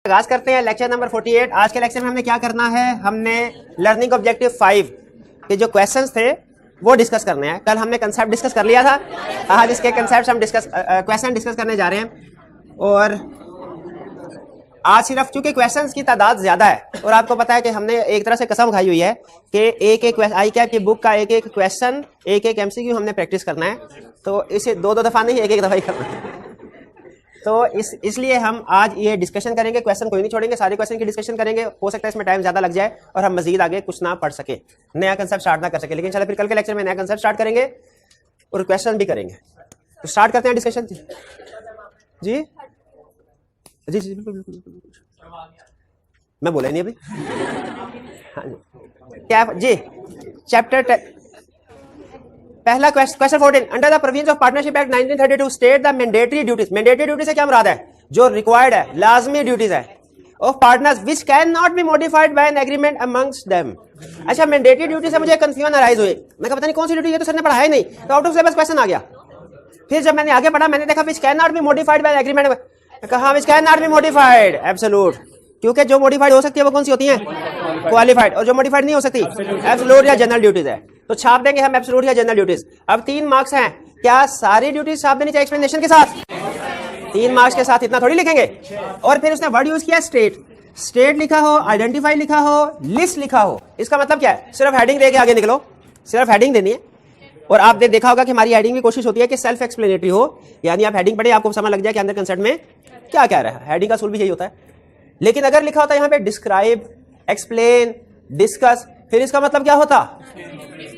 आगाज करते हैं लेक्चर नंबर 48। आज के लेक्चर में हमने क्या करना है, हमने लर्निंग ऑब्जेक्टिव 5 के जो क्वेश्चंस थे वो डिस्कस करने हैं। कल हमने कंसेप्ट डिस्कस कर लिया था, आज इसके कंसेप्ट हम क्वेश्चन डिस्कस करने जा रहे हैं। और आज सिर्फ चूंकि क्वेश्चंस की तादाद ज्यादा है और आपको पता है कि हमने एक तरह से कसम खाई हुई है कि एक एक आई कैप की बुक का एक एक क्वेश्चन, एक एक एमसीक्यू हमने प्रैक्टिस करना है। तो इसे दो दफा नहीं, एक एक दफा ही करना है। तो इसलिए हम आज ये डिस्कशन करेंगे, क्वेश्चन कोई नहीं छोड़ेंगे, सारे क्वेश्चन की डिस्कशन करेंगे। हो सकता है इसमें टाइम ज्यादा लग जाए और हम मजीद आगे कुछ ना पढ़ सके, नया कंसेप्ट स्टार्ट ना कर सके, लेकिन चलो फिर कल के लेक्चर में नया कंसेप्ट स्टार्ट करेंगे और क्वेश्चन भी करेंगे। तो स्टार्ट करते हैं डिस्कशन। जी जी जी बिल्कुल मैं बोला नहीं अभी। हाँ जी क्या जी चैप्टर पहला question 14 under the provisions of partnership act 1932 state the mandatory duties. Mandatory duty से क्या मुराद है? जो रिक्वायर्ड है, लाजमी ड्यूटीज है of partners which can not be modified bye an agreement amongst them. अच्छा, मैंडेटरी ड्यूटी से मुझे कंफ्यूजन अराइज हुई। मैं कहा पता नहीं कौन सी ड्यूटी है, तो सर ने पढ़ाया नहीं, तो आउट ऑफ सिलेबस क्वेश्चन आ गया। फिर जब मैंने आगे पढ़ा मैंने देखा which can not be modified by agreement. कहा which can not be modified absolute, क्योंकि जो मॉडिफाइड हो सकती है वो कौन सी होती है? क्वालिफाइड। और जो मॉडिफाइड नहीं हो सकती एब्सोल्यूट या जनरल ड्यूटीज है। तो छाप देंगे हम एब्सोल्यूट या जनरल ड्यूटीज। अब 3 मार्क्स हैं, क्या सारी ड्यूटीज छाप देनी चाहिए एक्सप्लेनेशन के साथ? 3 मार्क्स के साथ इतना थोड़ी लिखेंगे। और फिर उसने वर्ड यूज किया स्टेट। स्टेट लिखा हो, आइडेंटिफाई लिखा हो, लिस्ट लिखा हो। इसका मतलब क्या है? सिर्फ हेडिंग दे के आगे निकलो, सिर्फ हेडिंग देनी है। और आपने देखा होगा कि हमारी हेडिंग की कोशिश होती है कि सेल्फ एक्सप्लेनेटरी हो, यानी आप हेडिंग पढ़े आपको समझ लग जाए कि अंदर कंसेप्ट में क्या कह रहा है। हेडिंग का असूल भी यही होता है। लेकिन अगर लिखा होता है यहाँ पे डिस्क्राइब, एक्सप्लेन, डिस्कस, फिर इसका मतलब क्या होता?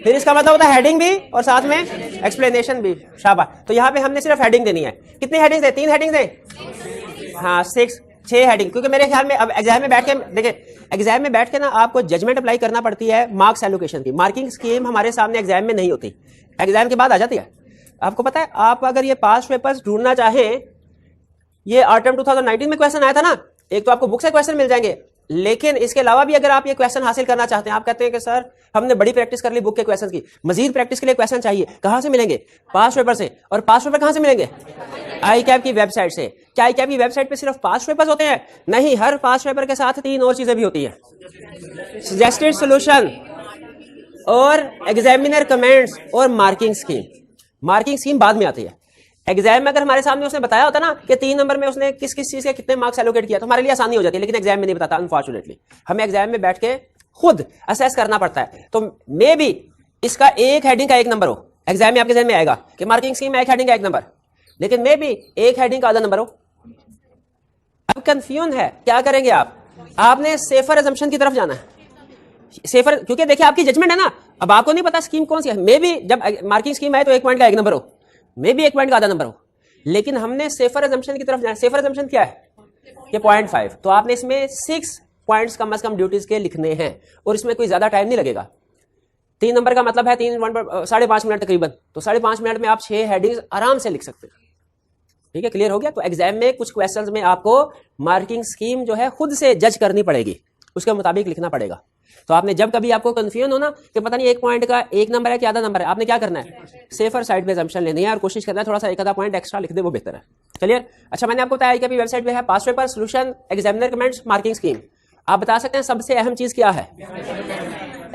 फिर इसका मतलब होता है हेडिंग भी और साथ में एक्सप्लेनेशन भी। शाबाश। तो यहाँ पे हमने सिर्फ हेडिंग देनी है। कितनी हेडिंग दे? 3 हेडिंग दे। हाँ 6 हेडिंग। क्योंकि मेरे ख्याल में अब एग्जाम में बैठ के देखिए, एग्जाम में बैठ के ना आपको जजमेंट अप्लाई करना पड़ती है मार्क्स एलोकेशन की। मार्किंग स्कीम हमारे सामने एग्जाम में नहीं होती, एग्जाम के बाद आ जाती है। आपको पता है, आप अगर ये पास्ट पेपर्स ढूंढना चाहें, ये ऑटम 2019 में क्वेश्चन आया था ना, एक तो आपको बुक से क्वेश्चन मिल जाएंगे, लेकिन इसके अलावा भी अगर आप ये क्वेश्चन हासिल करना चाहते हैं, आप कहते हैं कि सर हमने बड़ी प्रैक्टिस कर ली बुक के क्वेश्चन की, मजीद प्रैक्टिस के लिए क्वेश्चन चाहिए, कहां से मिलेंगे? पास्ट पेपर से। और पास्ट पेपर कहां से मिलेंगे? आई कैप की वेबसाइट से। क्या आई कैप की वेबसाइट पे सिर्फ पास्ट पेपर्स होते हैं? नहीं, हर पास्ट पेपर के साथ 3 और चीजें भी होती हैं, सजेस्टेड सोल्यूशन और एग्जामिनर कमेंट्स और मार्किंग स्कीम। मार्किंग स्कीम बाद में आती है। एग्जाम में अगर हमारे सामने उसने बताया होता ना कि 3 नंबर में उसने किस किस चीज के कितने मार्क्स एलोकेट किया, तो हमारे लिए आसानी हो जाती है। लेकिन एग्जाम में नहीं बताता, अनफॉर्चुनेटली। हमें एग्जाम में बैठ के खुद असेस करना पड़ता है। तो मे भी इसका एक हेडिंग का 1 नंबर हो, एग्जाम में आपके जहन में आएगा कि मार्किंग स्कीम में एक हेडिंग का 1 नंबर, लेकिन मे भी एक हेडिंग का आधा नंबर हो। अब कंफ्यूजन है, क्या करेंगे आप? आपने सेफर अजम्पशन की तरफ जाना है। सेफर, क्योंकि देखिए आपकी जजमेंट है ना, अब आपको नहीं पता स्कीम कौन सी है। मे भी जब मार्किंग स्कीम आए तो 1 पॉइंट का 1 नंबर हो, मे भी 1 पॉइंट का आधा नंबर हो, लेकिन हमने सेफर अजम्पशन की तरफ जाना। सेफर अजम्पशन क्या है? ये 0.5। तो आपने इसमें 6 पॉइंट्स कम से कम ड्यूटीज के लिखने हैं और इसमें कोई ज्यादा टाइम नहीं लगेगा। 3 नंबर का मतलब है 3.5 मिनट तकरीबन। तो 5.5 मिनट में आप 6 हेडिंग्स आराम से लिख सकते हैं। ठीक है, क्लियर हो गया? तो एग्जाम में कुछ क्वेश्चंस में आपको मार्किंग स्कीम जो है खुद से जज करनी पड़ेगी, उसके मुताबिक लिखना पड़ेगा। तो आपने जब कभी आपको कंफ्यूजन हो ना कि पता नहीं 1 पॉइंट का 1 नंबर है कि आधा नंबर है, आपने क्या करना है? सेफर साइड पे अजम्पशन लेनी है और कोशिश करना है थोड़ा सा 1 आधा पॉइंट एक्स्ट्रा लिख दे, वो बेहतर है। क्लियर? अच्छा, मैंने आपको बताया कि वेबसाइट पे है past paper, solution, examiner comments, marking scheme. आप बता सकते हैं सबसे अहम चीज क्या है?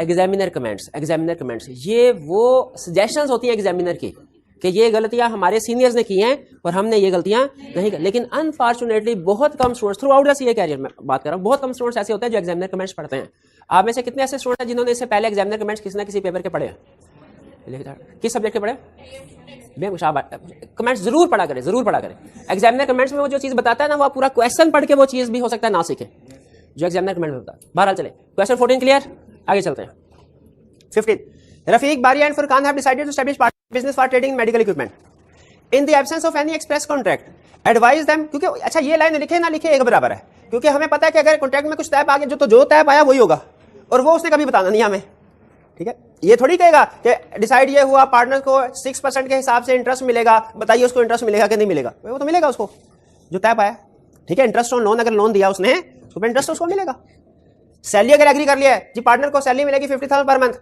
Examiner comments. एग्जामिनर कमेंट्स ये वो सजेशंस होती है एग्जामिनर की कि ये गलतियां हमारे सीनियर्स ने की हैं और हमने ये गलतियां नहीं की। लेकिन अनफॉर्चुनेटली बहुत कम students throughout the CA career में बात कर रहा हूं, बहुत कम स्टूडेंट्स ऐसे होते हैं जो एग्जामिनर कमेंट्स पढ़ते हैं। आप में से कितने ऐसे स्टूडेंट हैं जिन्होंने इससे पहले एग्जामिनर कमेंट्स किसी ना किसी पेपर के पढ़े हैं? किस सब्जेक्ट के पढ़े? कमेंट्स जरूर पढ़ा करें, जरूर पढ़ा करें। एग्जामिनर कमेंट्स में वो जो चीज बताता है ना, वो पूरा क्वेश्चन पढ़ के वो चीज भी हो सकता है ना सीखे जो एग्जामिनर कमेंट में बताता है। बहरहाल चले, क्वेश्चन 14 क्लियर, आगे चलते हैं। 15 Rafiq, Bari and Furqan have decided to establish business for trading medical equipment in the absence of any express contract advise them. क्योंकि अच्छा ये लाइन लिखे ना लिखे एक बराबर है, क्योंकि हमें पता है कि अगर कॉन्ट्रैक्ट में कुछ तय आ गया जो तय पाया वही होगा, और वो उसने कभी बताना नहीं हमें। ठीक है, ये थोड़ी कहेगा कि डिसाइड ये हुआ पार्टनर को 6% के हिसाब से इंटरेस्ट मिलेगा, बताइए उसको इंटरेस्ट मिलेगा कि नहीं मिलेगा? वो तो मिलेगा उसको जो तय पाया। ठीक है, इंटरेस्ट ऑन लोन, अगर लोन दिया उसने तो इंटरेस्ट उसको मिलेगा। सैलरी अगर एग्री कर लिया है जी पार्टनर को सैलरी मिलेगी 50,000 पर मंथ,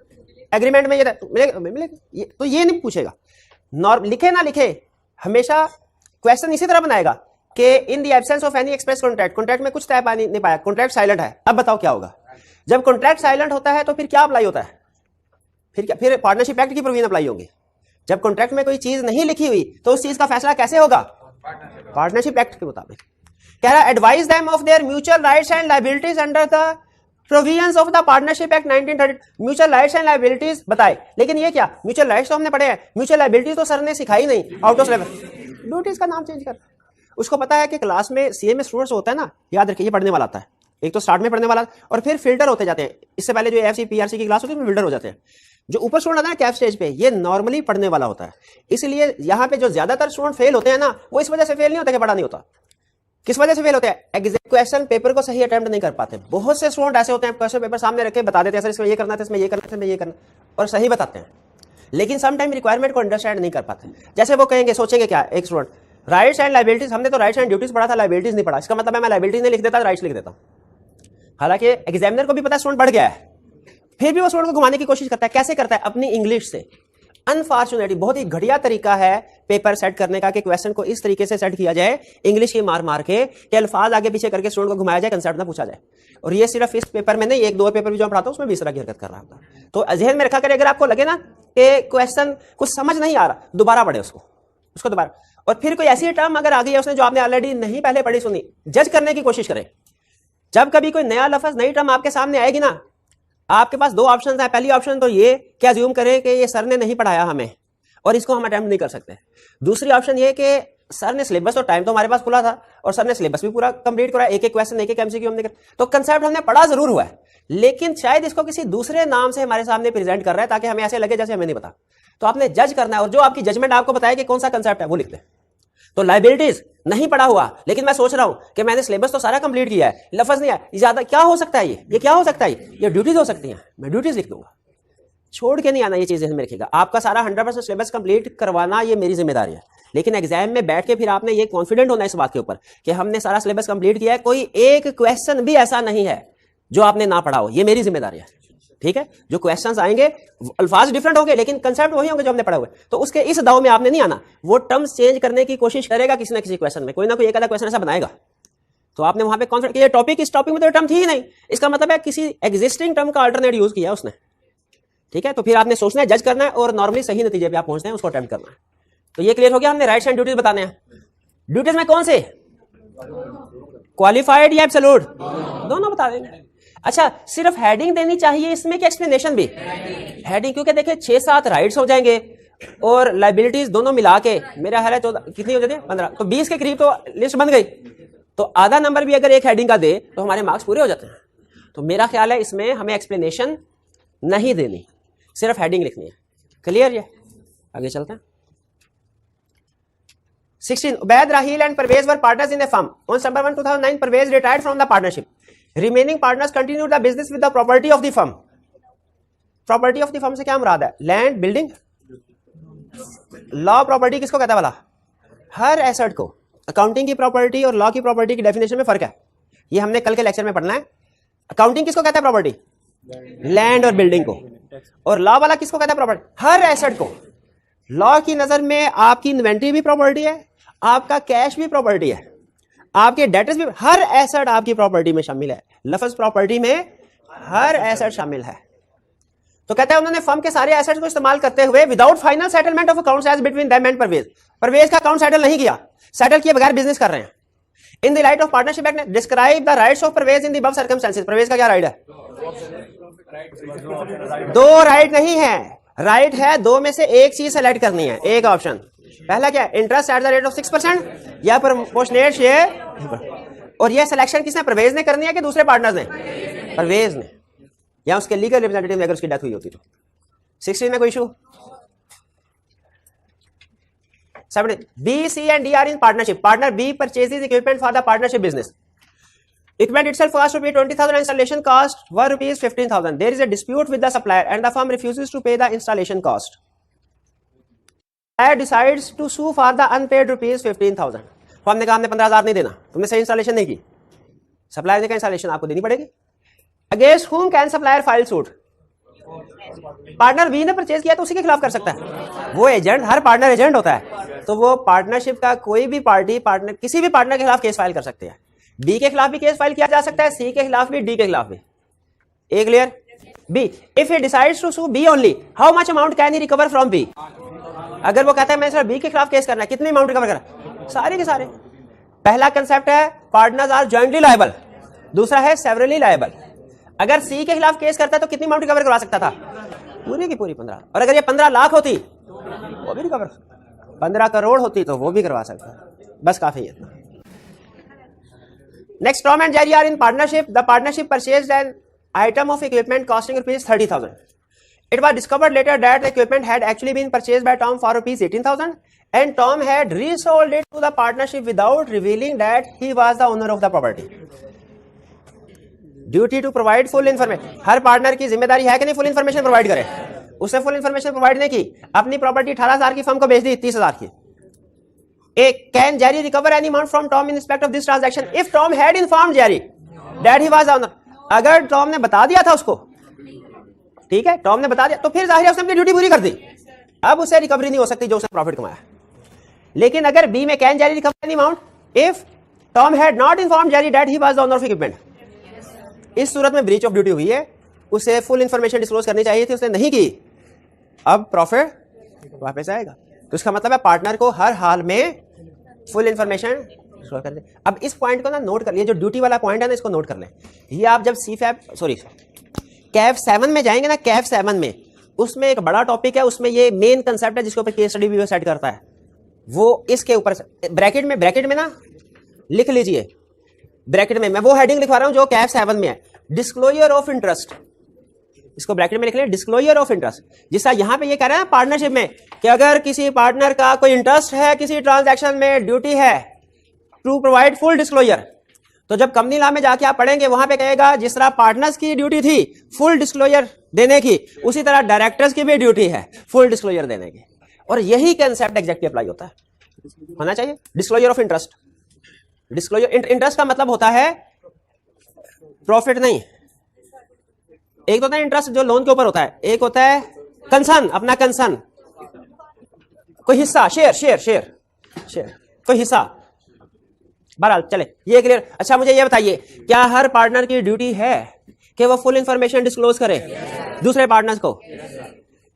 एग्रीमेंट में ये मिलेगा, तो ये नहीं पूछेगा। लिखे ना लिखे हमेशा क्वेश्चन इसी तरह बनाएगा कि इन the absence of any express contract, contract में कुछ तय नहीं पाया, कॉन्ट्रैक्ट साइलेंट है। अब बताओ क्या होगा? जब कॉन्ट्रैक्ट साइलेंट होता है तो फिर क्या अप्लाई होता है? फिर क्या? फिर पार्टनरशिप एक्ट की प्रोविजन अप्लाई होंगी। जब कॉन्ट्रैक्ट में कोई चीज नहीं लिखी हुई तो उस चीज का फैसला कैसे होगा? पार्टनरशिप एक्ट के मुताबिक। कह रहा advise them of their mutual rights and liabilities under the provisions of the partnership act 1930। Mutual rights and liabilities बताए, लेकिन ये क्या? म्यूचुअल राइट्स तो हमने पढ़े हैं, म्यूचुअल लायबिलिटीज तो सर ने सिखाई नहीं, आउट ऑफ सिलेबस। ड्यूटीज का नाम चेंज कर। उसको पता है कि क्लास में सीए में स्टूडेंट्स होता है ना, याद रखिए ये पढ़ने वाला आता है, एक तो स्टार्ट में पढ़ने वाला और फिर फिल्टर होते जाते हैं। इससे पहले जो एफसी पीआरसी की क्लास होती है फिल्टर हो जाते हैं। जो ऊपर स्टूडेंट आता है ना कैप स्टेज पे, ये नॉर्मली पढ़ने वाला होता है। इसलिए यहाँ पे जो ज्यादातर स्टूडेंट फेल होते हैं ना, वो इस वजह से फेल नहीं होता कि पढ़ा नहीं होता। किस वजह से फेल होते हैं? एग्जैक्ट क्वेश्चन पेपर को सही अटेम्प्ट नहीं कर पाते। बहुत से स्टूडेंट ऐसे होते हैं क्वेश्चन पेपर सामने रखे बता देते हैं सर इसमें ये करना था, इसमें ये करना था, इसमें ये करना, और सही बताते हैं, लेकिन सम टाइम रिक्वायरमेंट को अंडरस्टैंड नहीं कर पाते। जैसे वो कहेंगे, सोचेंगे क्या एक स्टूडेंट, राइट्स एंड लायबिलिटीज, हमने तो राइट्स एंड ड्यूटीज पढ़ा था, लायबिलिटीज नहीं पढ़ा, इसका मतलब है मैं लायबिलिटीज नहीं लिख देता, राइट्स लिख देता। हालांकि एग्जामिनर को भी पता है स्टूडेंट बढ़ गया है, फिर भी वो स्टूडेंट को घुमाने की कोशिश करता है। कैसे करता है? अपनी इंग्लिश से। अनफॉर्चुनेटली बहुत ही घटिया तरीका है पेपर सेट करने का कि क्वेश्चन को इस तरीके से सेट किया जाए इंग्लिश की मार मार के कि अल्फाज आगे पीछे करके स्टूडेंट को घुमाया जाए, कंसेप्ट ना पूछा जाए। और ये सिर्फ इस पेपर में नहीं, एक दो पेपर भी जो पढ़ाता हूं उसमें भी इस तरह की हरकत कर रहा था। तो ज़हन में रखा करें, अगर आपको लगे ना कि क्वेश्चन कुछ समझ नहीं आ रहा, दोबारा पढ़े उसको दोबारा। और फिर कोई ऐसी टर्म अगर आ गई है उसने जो आपने ऑलरेडी नहीं पहले पढ़ी सुनी, जज करने की कोशिश करें। जब कभी कोई नया लफ्ज नई टर्म आपके सामने आएगी ना, आपके पास दो ऑप्शन है। पहली ऑप्शन तो ये कि अज्यूम करें कि ये सर ने नहीं पढ़ाया हमें और इसको हम अटेम्प्ट नहीं कर सकते। दूसरी ऑप्शन ये कि सर ने सिलेबस, तो टाइम तो हमारे पास खुला था और सर ने सिलेबस भी पूरा कंप्लीट करा, एक एक क्वेश्चन एक एक एमसीक्यू हमने, तो कंसेप्ट हमने पढ़ा जरूर हुआ है, लेकिन शायद इसको किसी दूसरे नाम से हमारे सामने प्रेजेंट कर रहा है ताकि हमें ऐसे लगे जैसे हमें नहीं पता। तो आपने जज करना है और जो आपकी जजमेंट आपको बताए कि कौन सा कंसेप्ट है वो लिख दे। तो लायबिलिटीज नहीं पढ़ा हुआ, लेकिन मैं सोच रहा हूं कि मैंने सिलेबस तो सारा कंप्लीट किया है, लफ्ज नहीं आया, ज्यादा क्या हो सकता है? ये क्या हो सकता है? ये ड्यूटीज हो सकती हैं, मैं ड्यूटीज लिख दूंगा। छोड़ के नहीं आना, ये चीजें में रखिएगा। आपका सारा 100% सिलेबस कंप्लीट करवाना ये मेरी जिम्मेदारी है, लेकिन एग्जाम में बैठ के फिर आपने ये कॉन्फिडेंट होना इस बात के ऊपर कि हमने सारा सिलेबस कंप्लीट किया है, कोई एक क्वेश्चन भी ऐसा नहीं है जो आपने ना पढ़ा हो, ये मेरी जिम्मेदारी है। ठीक है, जो क्वेश्चंस आएंगे अल्फाज डिफरेंट होंगे लेकिन कंसेप्ट वही होंगे जो हमने पढ़ा हुआ है, तो उसके इस दाव में आपने नहीं आना। वो टर्म्स चेंज करने की कोशिश करेगा किसी ना किसी क्वेश्चन में, कोई ना कोई एक आधा क्वेश्चन ऐसा बनाएगा, तो आपने वहां पे कॉन्फिडेंट कि ये टॉपिक, इस टॉपिक में तो टर्म थी ही नहीं, इसका मतलब है किसी एग्जिस्टिंग टर्म का अल्टरनेट यूज किया उसने। ठीक है, तो फिर आपने सोचना है, जज करना है और नॉर्मली सही नतीजे पे आप पहुंचते हैं उसको अटेम्प्ट करना है। तो ये क्लियर हो गया, हमने राइट्स एंड ड्यूटीज बताने हैं। ड्यूटीज में कौन से? क्वालिफाइड या एब्सोल्यूट? दोनों बता देंगे। अच्छा, सिर्फ हेडिंग देनी चाहिए इसमें कि एक्सप्लेनेशन भी? हेडिंग, क्योंकि देखिए 6-7 राइट्स हो जाएंगे और लायबिलिटीज दोनों मिला के मेरा ख्याल है 14 कितनी हो जाती है, 15, तो 20 के करीब तो लिस्ट बन गई। तो आधा नंबर भी अगर एक हेडिंग का दे तो हमारे मार्क्स पूरे हो जाते हैं। तो मेरा ख्याल है इसमें हमें एक्सप्लेनेशन नहीं देनी, सिर्फ हेडिंग लिखनी है। क्लियर? ये आगे चलते हैं। 16. Ubaid, Rahil and Parvez were partners in the firm. On September 1, 2009, Parvez retired from the partnership. Remaining partners continued the business with the property of the firm. Property of the firm से क्या मुराद है? Land, building, law property किसको कहता है वाला? हर asset को। Accounting की property और लॉ की प्रॉपर्टी की डेफिनेशन में फर्क है, ये हमने कल के लेक्चर में पढ़ना है। अकाउंटिंग किसको कहता है प्रॉपर्टी? लैंड और बिल्डिंग को। और लॉ वाला किसको कहता है प्रॉपर्टी? हर एसेट को। लॉ की नजर में आपकी इन्वेंट्री भी प्रॉपर्टी है, आपका कैश भी प्रॉपर्टी है, आपके डेटर्स भी, हर एसेट आपकी प्रॉपर्टी में शामिल है। लफ्ज प्रॉपर्टी में हर एसेट शामिल है। तो कहता है उन्होंने फर्म के सारे एसेट्स को इस्तेमाल करते हुए without final settlement of accounts as between them and Parvez, Parvez का अकाउंट सेटल नहीं किया, सेटल किए बगैर बिजनेस कर रहे हैं। In the light of partnership act describe the rights of Parvez in the above circumstances. Parvez का क्या राइट है? दो राइट नहीं है, राइट है दो में से एक चीज सेलेक्ट करनी है, एक ऑप्शन। पहला क्या? Interest at the rate of 6% या प्रोपोर्शनेट शेयर। और यह सिलेक्शन किसने? परवेज ने करनी है कि दूसरे पार्टनर्स ने? परवेज ने, या उसके लीगल रिप्रेजेंटेटिव ने अगर उसकी डेथ हुई होती तो। 16 में कोई issue? 17. B, C and D are in partnership. Partner B purchases equipment for the partnership business. Equipment itself cost rupees 20,000 and installation cost were rupees 15,000. There is a dispute with the supplier and the firm refuses to pay the installation cost. Supplier decides to sue for the unpaid rupees 15,000. Firm ने कहा हमने 15,000 नहीं देना, तुमने सही installation नहीं की। Supplier ने कहा इंस्टॉलेशन आपको देनी पड़ेगी। Against whom can supplier file suit? Partner B ने परचेज किया तो उसी के खिलाफ कर सकता है। वो एजेंट, हर पार्टनर एजेंट होता है, तो वो पार्टनरशिप का कोई भी पार्टी पार्टनर किसी भी पार्टनर के खिलाफ केस फाइल कर सकते हैं। बी के खिलाफ भी केस फाइल किया जा सकता है, सी के खिलाफ भी, डी के खिलाफ भी। A clear? B, if he decides to sue B only, how much amount can he recover from B? अगर वो कहता है मैं सर बी के खिलाफ केस करना है, कितनी अमाउंट रिकवर करना? सारे के सारे। पहला कंसेप्ट है पार्टनर्स आर जॉइंटली लायबल, दूसरा है सेवरली लायबल। अगर सी के खिलाफ केस करता है तो कितनी अमाउंट रिकवर करवा सकता था? पूरी की पूरी 15। और अगर ये 15 लाख होती वो भी रिकवर, 15 करोड़ होती तो वो भी करवा सकता। बस काफी है इतना। Next, Tom and Jerry are in partnership. The partnership purchased an item of equipment costing rupees 30,000. It was discovered later that the equipment had actually been purchased by Tom for rupees 18,000 and Tom had resold it to the partnership without revealing that he was the owner of the property. Duty to provide full information. Her partner की जिम्मेदारी है कि नहीं full information provide करे। उसने full information provide नहीं की, अपनी प्रॉपर्टी 18,000 की फर्म को बेच दी 30,000 की। Can Jerry recover any amount from Tom in respect of this transaction if Tom had informed Jerry that he was the owner? अगर टॉम ने बता दिया था उसको, ठीक है, टॉम ने बता दिया तो फिर जाहिर है उसने अपनी ड्यूटी पूरी कर दी, अब उसे रिकवरी नहीं हो सकती जो उसने प्रॉफिट कमाया। लेकिन अगर बी में can Jerry recover any amount if Tom had not informed Jerry that he was the owner of equipment, इस सूरत में ब्रीच ऑफ ड्यूटी हुई है, उसे फुल इंफॉर्मेशन डिस्क्लोज करनी चाहिए थी, उसने नहीं की, अब प्रॉफिट वापस आएगा। तो इसका मतलब है पार्टनर को हर हाल में फुल इंफॉर्मेशन कर दे। अब इस पॉइंट को ना नोट कर लिए, जो ड्यूटी वाला पॉइंट है ना इसको नोट कर लें। ये आप जब कैफ 7 में जाएंगे ना, कैफ 7 में उसमें एक बड़ा टॉपिक है, उसमें ये मेन कंसेप्ट है जिसके ऊपर केस स्टडी भी सेट करता है, वो इसके ऊपर ब्रैकेट में ना लिख लीजिए, ब्रैकेट में मैं वो हेडिंग लिखवा रहा हूं जो कैफ 7 में है, डिस्क्लोजर ऑफ इंटरेस्ट। इसको ब्रैकेट में लिख लें, डिस्क्लोजर ऑफ इंटरेस्ट। जिसका यहां पे ये कह रहा है पार्टनरशिप में कि अगर किसी पार्टनर का कोई इंटरेस्ट है किसी ट्रांजैक्शन में, ड्यूटी है टू प्रोवाइड फुल डिस्क्लोजर। तो जब कंपनी लॉ में जाके आप पढ़ेंगे वहां पे कहेगा जिस तरह पार्टनर्स की ड्यूटी थी फुल डिस्क्लोजर देने की, उसी तरह डायरेक्टर्स की भी ड्यूटी है फुल डिस्क्लोजर देने की। और यही कंसेप्ट एग्जैक्टली अप्लाई होता है, होना चाहिए disclosure of interest. Disclosure interest का मतलब होता है प्रॉफिट नहीं, एक होता है इंटरेस्ट जो लोन के ऊपर होता है, एक होता है कंसर्न, अपना कंसर्न, कोई हिस्सा, शेयर कोई हिस्सा। बहरहाल चले ये क्लियर। अच्छा मुझे ये बताइए, क्या हर पार्टनर की ड्यूटी है कि वो फुल इंफॉर्मेशन डिस्क्लोज करे दूसरे पार्टनर्स को?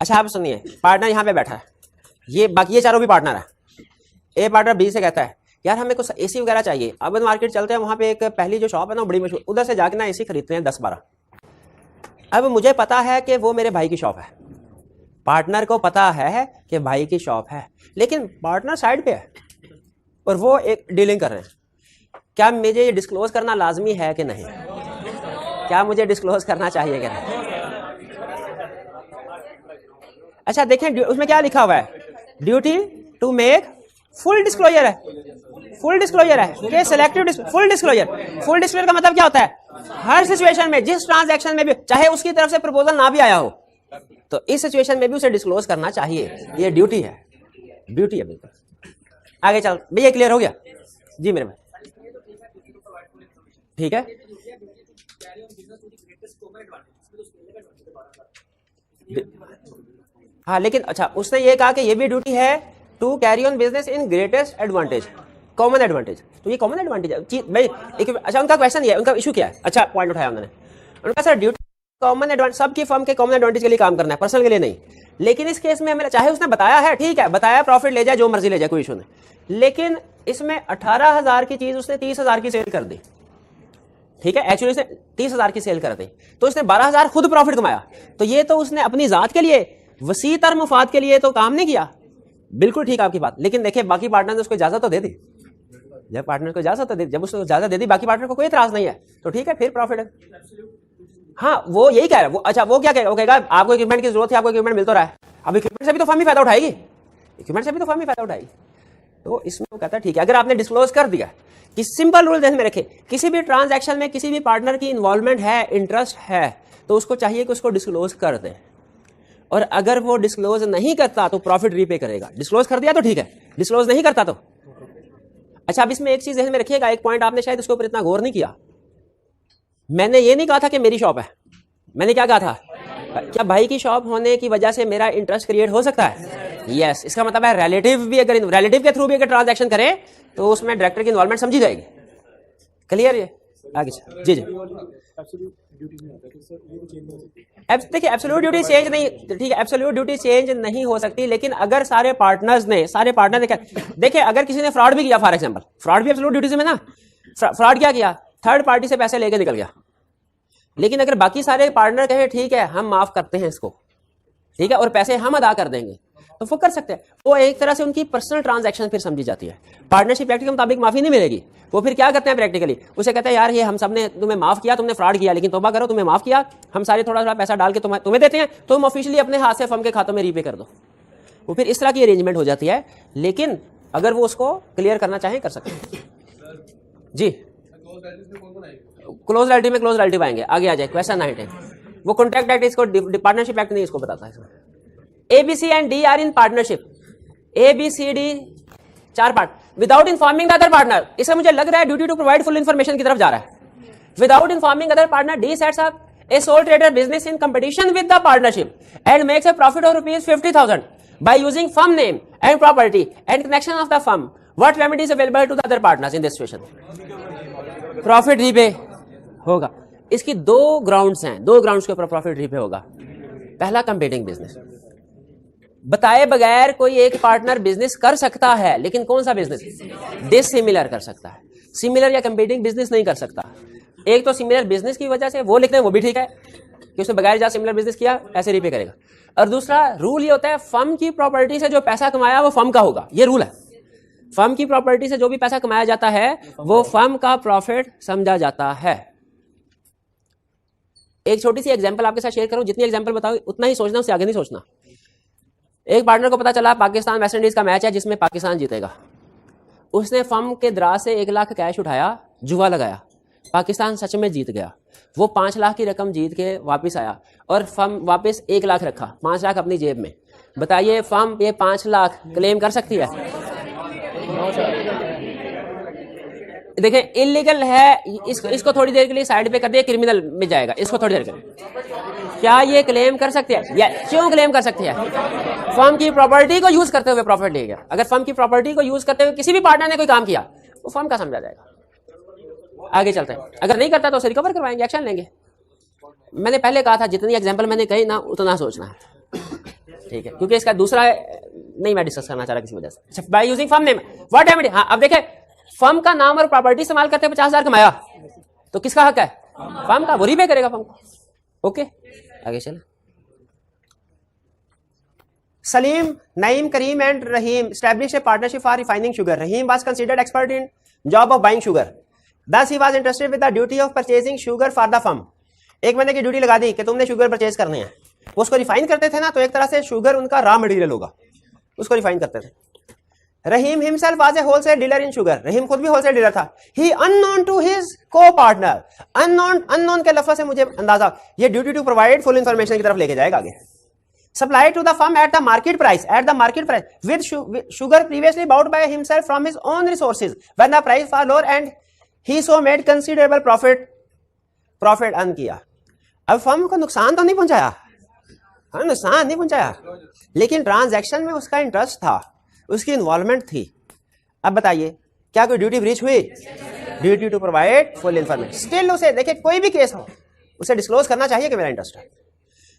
अच्छा आप सुनिए, पार्टनर यहां पे बैठा है, ये बाकी ये चारों भी पार्टनर है। ए पार्टनर बी से कहता है यार हमें कुछ एसी वगैरह चाहिए, अब मार्केट चलते हैं, वहां पे एक पहली जो शॉप है ना बड़ी मशहूर, उधर से जाके ना एसी खरीदते हैं 10-12। अब मुझे पता है कि वो मेरे भाई की शॉप है, पार्टनर को पता है कि भाई की शॉप है, लेकिन पार्टनर साइड पे है और वो एक डीलिंग कर रहे हैं। क्या मुझे ये डिस्क्लोज करना लाजमी है कि नहीं? क्या मुझे डिस्क्लोज करना चाहिए कि नहीं? अच्छा देखें उसमें क्या लिखा हुआ है, duty to make full disclosure है, फुल डिस्क्लोजर है कि selective full disclosure. Full disclosure का मतलब क्या होता है, हर सिचुएशन में जिस ट्रांजैक्शन में भी, चाहे उसकी तरफ से प्रपोजल ना भी आया हो, तो इस सिचुएशन में भी उसे डिस्क्लोज करना चाहिए, ये ड्यूटी है, ड्यूटी है बिल्कुल। आगे चल भैया, क्लियर हो गया जी मेरे भाई? ठीक है, हाँ लेकिन अच्छा उसने ये कहा कि ये भी ड्यूटी है to carry on business in greatest advantage, common advantage. तो ये कॉमन एडवांटेज है भाई। अच्छा उनका क्वेश्चन ये है, उनका इशू क्या है? अच्छा पॉइंट उठाया उन्होंने, उनका सर ड्यूटी कॉमन एडवांटेज, सबकी फर्म के कॉमन एडवांटेज के लिए काम करना है, पर्सनल के लिए नहीं। लेकिन इस केस में हमें चाहे उसने बताया है, ठीक है बताया, प्रॉफिट ले जाए जो मर्जी ले जाए, कोई इशू नहीं, लेकिन इसमें 18,000 की चीज उसने 30,000 की सेल कर दी, ठीक है, एक्चुअली उसने 30,000 की सेल कर दी, तो उसने 12,000 खुद प्रॉफिट कमाया। तो ये तो उसने अपनी जात के लिए, वसी तर मुफाद के लिए तो काम नहीं किया, बिल्कुल ठीक आपकी बात। लेकिन देखिए बाकी पार्टनर ने उसको इजाजत तो दे दी, जब पार्टनर को इजाजत तो दे दी, जब उसको इजाजत दे दी बाकी पार्टनर को कोई इतराज नहीं है, तो ठीक है फिर प्रॉफिट है। हाँ वो यही कह रहा है वो। अच्छा वो क्या कहेगा, वो कहेगा आपको इक्विपमेंट की जरूरत है, आपको इक्विपमेंट मिल तो रहा है, अब इक्विपमेंट से भी तो फर्म ही फायदा उठाएगी, इक्विपमेंट से भी तो फर्म ही फायदा उठाएगी। तो इसमें वो कहता है ठीक है, अगर आपने डिस्क्लोज कर दिया कि सिंपल रूल ध्यान में रखे, किसी भी ट्रांजैक्शन में किसी भी पार्टनर की इन्वॉल्वमेंट है, इंटरेस्ट है, तो उसको चाहिए कि उसको डिस्क्लोज कर दे, और अगर वो डिस्क्लोज नहीं करता तो प्रॉफिट रीपे करेगा। डिस्क्लोज कर दिया तो ठीक है, डिस्क्लोज नहीं करता तो। अच्छा अब इसमें एक चीज ध्यान में रखिएगा, एक पॉइंट आपने शायद उसके ऊपर इतना गौर नहीं किया, मैंने ये नहीं कहा था कि मेरी शॉप है, मैंने क्या कहा था, क्या भाई की शॉप होने की वजह से मेरा इंटरेस्ट क्रिएट हो सकता है? यस, इसका मतलब है रिलेटिव भी, अगर रिलेटिव के थ्रू भी अगर ट्रांजैक्शन करें तो उसमें डायरेक्टर की इन्वॉल्वमेंट समझी जाएगी। क्लियर? ये आगे जी जी। देखिए एब्सोल्यूट ड्यूटी चेंज नहीं, ठीक है, एब्सोल्यूट ड्यूटी चेंज नहीं हो सकती, लेकिन अगर सारे पार्टनर देखिए अगर किसी ने फ्रॉड भी किया, फॉर एग्जांपल फ्रॉड भी एब्सोल्यूट ड्यूटी में ना, फ्रॉड क्या किया, थर्ड पार्टी से पैसे लेके निकल गया, लेकिन अगर बाकी सारे पार्टनर कहे ठीक है हम माफ करते हैं इसको, ठीक है, और पैसे हम अदा कर देंगे, तो वो कर सकते हैं। वो एक तरह से उनकी पर्सनल ट्रांजैक्शन फिर समझी जाती है। पार्टनरशिप एक्ट के मुताबिक माफी नहीं मिलेगी। वो फिर क्या करते हैं प्रैक्टिकली, उसे कहते हैं यार ये हम सबने तुम्हें माफ किया, तुमने फ्रॉड किया, लेकिन तौबा करो, तुम्हें माफ किया, हम सारे थोड़ा थोड़ा पैसा डाल के तुम्हें देते हैं, तुम ऑफिशियली अपने हाथ से फर्म के खातों में रीपे कर दो। वो फिर इस तरह की अरेंजमेंट हो जाती है, लेकिन अगर वो उसको क्लियर करना चाहें कर सकते हैं। जी क्लोज रिलेटिव में क्लोज रिलेटिव आएंगे, आगे आ जाए क्वेश्चन 9 है। वो कॉन्ट्रैक्ट एक्ट इसको, पार्टनरशिप एक्ट नहीं इसको बताता है। ABC and D are in partnership. ABCD 4 part. Without informing the other partner, इससे मुझे लग रहा है duty to provide full information की तरफ जा रहा है। Without informing other partner, D sets up a sole trader business in competition with the partnership and makes a profit of ₹50,000 by using firm name and property and connection of the firm. What remedy is available to the other partners in this situation? Profit repay होगा। इसकी दो grounds हैं, दो grounds के ऊपर profit repay होगा। पहला competing business, बताए बगैर कोई एक पार्टनर बिजनेस कर सकता है, लेकिन कौन सा बिजनेस? डिसिमिलर कर सकता है, सिमिलर या कंपीटिंग बिजनेस नहीं कर सकता। एक तो सिमिलर बिजनेस की वजह से वो लिखते हैं, वो भी ठीक है कि उसने बगैर जा सिमिलर बिजनेस किया ऐसे रीपे करेगा। और दूसरा रूल ये होता है फर्म की प्रॉपर्टी से जो पैसा कमाया वो फर्म का होगा, ये रूल है। फर्म की प्रॉपर्टी से जो भी पैसा कमाया जाता है वो फर्म का प्रॉफिट समझा जाता है। एक छोटी सी एग्जांपल आपके साथ शेयर करूं, जितनी एग्जांपल बताऊं उतना ही सोचना, उससे आगे नहीं सोचना। एक पार्टनर को पता चला पाकिस्तान वेस्ट इंडीज का मैच है जिसमें पाकिस्तान जीतेगा। उसने फर्म के दराज से 1 लाख कैश उठाया, जुआ लगाया, पाकिस्तान सच में जीत गया। वो 5 लाख की रकम जीत के वापस आया और फर्म वापस 1 लाख रखा, 5 लाख अपनी जेब में। बताइए फर्म ये 5 लाख क्लेम कर सकती है? देखें इलीगल है, इसको थोड़ी देर के लिए साइड पे कर दिया, क्रिमिनल में जाएगा, इसको थोड़ी देर के लिए। क्या ये क्लेम कर सकते हैं? या क्यों क्लेम कर सकते हैं? फर्म की प्रॉपर्टी को यूज करते हुए प्रॉफिट ले गया। अगर फर्म की प्रॉपर्टी को यूज करते हुए किसी भी पार्टनर ने कोई काम किया वो फर्म का समझा जाएगा। आगे चलते हैं, अगर नहीं करता तो उसे रिकवर करवाएंगे, एक्शन लेंगे। मैंने पहले कहा था जितनी एग्जाम्पल मैंने कही ना उतना सोचना है, ठीक है, क्योंकि इसका दूसरा नहीं मैं डिस्कस करना चाह रहा किसी वजह से। By using firm name what remedy. हाँ अब देखें, फर्म का नाम और प्रॉपर्टी इस्तेमाल करते 50,000 कमाया तो किसका हक है? फर्म का, वो रीपे करेगा फर्म को। ओके आगे चले। Salim, Naeem, Kareem and Rahim established a partnership for refining sugar. Rahim was considered expert in job of buying sugar. Thus he was entrusted with the duty of purchasing sugar for the firm. एक महीने की duty लगा दी कि तुमने sugar purchase करने हैं। वो उसको रिफाइन करते थे ना, तो एक तरह से शुगर उनका रॉ मटेरियल होगा, उसको रिफाइन करते थे। Rahim himself was a wholesale dealer in sugar. Rahim खुद भी होलसेल डीलर था। He unknown to his copartner, unknown के लफ्ज से मुझे अंदाजा ये duty to provide full information की तरफ लेके जाएगा आगे। Supply to the firm at the market price, with sugar previously bought by himself from his own resources when the price was lower and he so made considerable profit earn किया। अब firm को नुकसान तो नहीं पहुंचाया, हाँ नुकसान नहीं पहुंचाया, लेकिन ट्रांजैक्शन में उसका इंटरेस्ट था, उसकी इन्वॉल्वमेंट थी। अब बताइए क्या कोई ड्यूटी ब्रीच हुई? Duty to provide full information. Still उसे देखिए कोई भी केस हो उसे डिस्क्लोज करना चाहिए कि मेरा इंटरेस्ट है।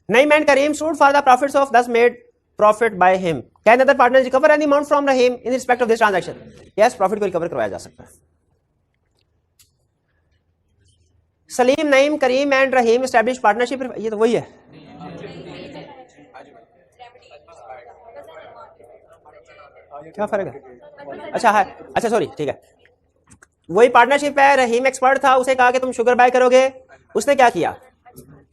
Naeem and Kareem sued for the profits of thus made profit by him. Can other partners recover any amount from Rahim in respect of this transaction? Yes, profit को recover करवाया जा सकता है। Salim, Naeem, Kareem and Rahim established partnership। ये तो वही है। क्या फर्क है? अच्छा है, अच्छा सॉरी ठीक है, वही पार्टनरशिप है। रहीम एक्सपर्ट था, उसे कहा कि तुम शुगर बाय करोगे, उसने क्या किया?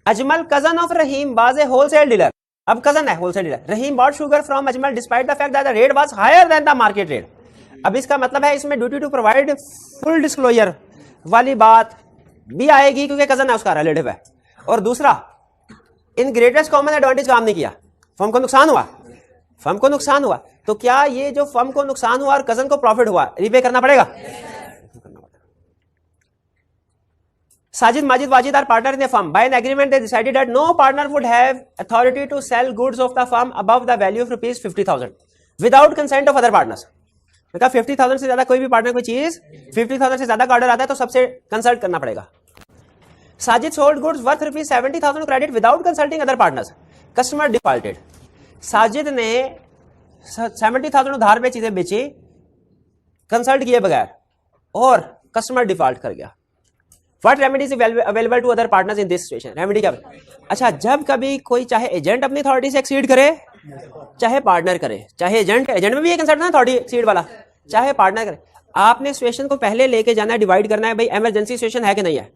Ajmal cousin of Rahim was a wholesale dealer. अब कजन है wholesale dealer. Rahim bought sugar from Ajmal despite the fact that the rate was higher than the market rate. अब इसका मतलब है इसमें duty to provide full disclosure वाली बात भी आएगी क्योंकि कजन है, उसका रिलेटिव है। और दूसरा इन ग्रेटेस्ट कॉमन एडवांटेज काम नहीं किया, फर्म को नुकसान हुआ, फर्म को नुकसान हुआ। तो क्या ये जो फर्म को नुकसान हुआ और कजन को प्रॉफिट हुआ रीपे करना पड़ेगा? Sajid, Majid, Wajid are partner in the firm. By an agreement, they decided that no partner would have authority to sell goods of the firm above the value of rupees 50,000 without consent of other partners. मतलब 50,000 से ज्यादा कोई भी partner कोई चीज 50,000 से ज्यादा का ऑर्डर आता है तो सबसे कंसल्ट करना पड़ेगा. Sajid sold goods worth rupees 70,000 credit without consulting other partners. Customer defaulted. Sajid ने 70,000 उधार में चीजें बेची कंसल्ट किए बगैर और कस्टमर डिफॉल्ट कर गया. What remedy is available to other partners in this situation? Remedy क्या? अच्छा, जब कभी कोई चाहे एजेंट अपनी अथॉरिटी से एक्सीड करे चाहे पार्टनर करे, चाहे एजेंट में भी ये कंसल्ट ना अथॉरिटी एक्सीड वाला, चाहे पार्टनर करे, आपने सिचुएशन को पहले लेके जाना है, डिवाइड करना है. भाई इमरजेंसी सिचुएशन है कि नहीं है.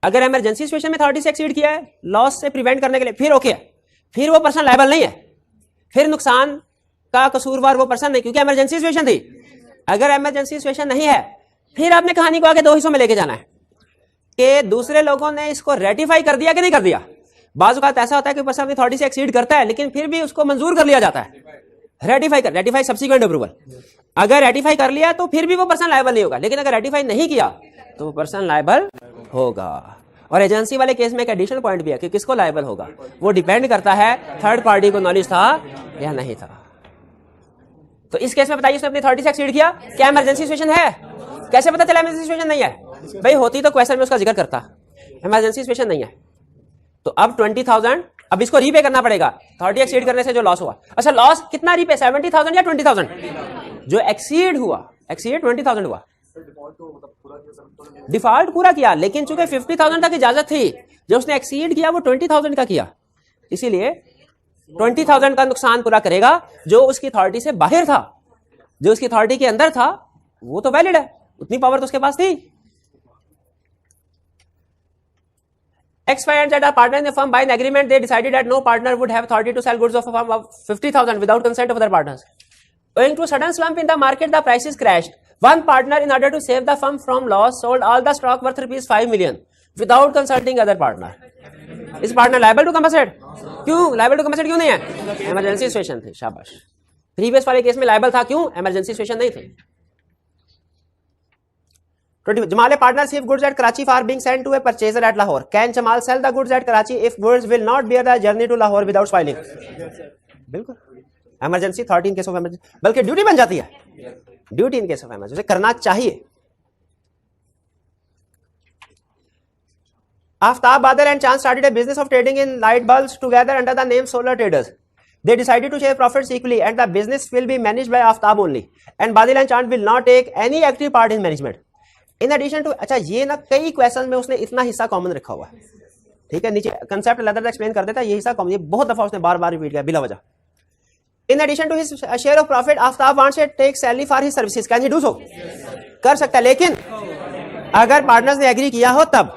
अगर इमरजेंसी सिचुएशन में अथॉरिटी से एक्सीड किया है लॉस से प्रिवेंट करने के लिए, फिर ओके, फिर वो पर्सन लायबल नहीं है, फिर नुकसान का कसूरवार वो पर्सन नहीं, क्योंकि इमरजेंसी सिचुएशन थी. अगर इमरजेंसी सिचुएशन नहीं है फिर आपने कहानी को आगे दो हिस्सों में लेके जाना है कि दूसरे लोगों ने इसको रेटिफाई कर दिया कि नहीं कर दिया. बाज़ औक़ात ऐसा होता है कि पर्सन अथॉरिटी से एक्सीड करता है लेकिन फिर भी उसको मंजूर कर लिया जाता है. Ratify subsequent approval. अगर रेटिफाई कर लिया तो फिर भी वो पर्सन लायबल नहीं होगा, लेकिन अगर रेटिफाई नहीं किया तो वो पर्सन लायबल होगा. और एजेंसी वाले केस में एक एडिशनल पॉइंट भी है कि किसको लायबल होगा, वो डिपेंड करता है थर्ड पार्टी को नॉलेज था या नहीं था. तो इस केस में बताइए उसने अपनी अथॉरिटी से एक्सीड किया, क्या इमरजेंसी सिचुएशन है? कैसे पता चला इमरजेंसी सिचुएशन नहीं है? भाई होती तो क्वेश्चन में उसका जिक्र करता, इमरजेंसी सिचुएशन नहीं है. तो अब 20,000 अब इसको रीपे करना पड़ेगा अथॉरिटी एक्सीड करने से जो लॉस हुआ. अच्छा, लॉस कितना रीपे, 70,000 या 20,000? जो एक्सीड हुआ, एक्सीड 20,000 हुआ, डिफॉल्ट पूरा किया, लेकिन चूंकि 50,000 तक इजाजत थी, जो उसने एक्सीड किया वो 20,000 का किया, इसीलिए 20,000 का नुकसान पूरा करेगा. जो उसकी अथॉरिटी से बाहर था, जो उसकी अथॉरिटी के अंदर था, वो तो वैलिड है, उतनी पावर तो उसके पास थी. X, Y and Z are partners in the firm. By an agreement, they decided that no partner would have authority to sell goods of a firm of 50,000 without consent of other partners. Owing to sudden slump in the market, the prices crashed. One partner, in order to save the firm from loss, sold all the stock worth rupees 5 million without consulting other partner. इस partner liable to compensate क्यों? Liable to compensate क्यों नहीं है? Emergency situation थी. शाबाश. Previous वाले case में liable था, क्यों? इमरजेंसी सिचुएशन नहीं थी. Jamal, a partnership goods at Karachi are being sent to a purchaser at Lahore. Can Jamal sell the goods at Karachi if goods will not bear the journey to Lahore without spoiling? बिल्कुल. Emergency 13 case of emergency, बल्कि duty बन जाती है. Duty in case of emergency करना चाहिए. Aftab, Badal and Chand started a business of trading in light bulbs together under the name Solar Traders. They decided to share profits equally and the business will be managed by Aftab only. And Badal and Chand will not take any active part in management. In addition to, अच्छा ये ना कई question में उसने इतना हिस्सा common रखा हुआ है. ठीक है, नीचे कंसेप्ट लदर एक्सप्लेन कर देता है, ये हिस्सा कॉमन, ये बहुत दफा उसने बार बार रिपीट किया बिला वजह. In addition to his share of profit, Aftab wants to take salary for his services. Can he do so? कर सकता है, लेकिन अगर पार्टनर्स ने एग्री किया हो तब.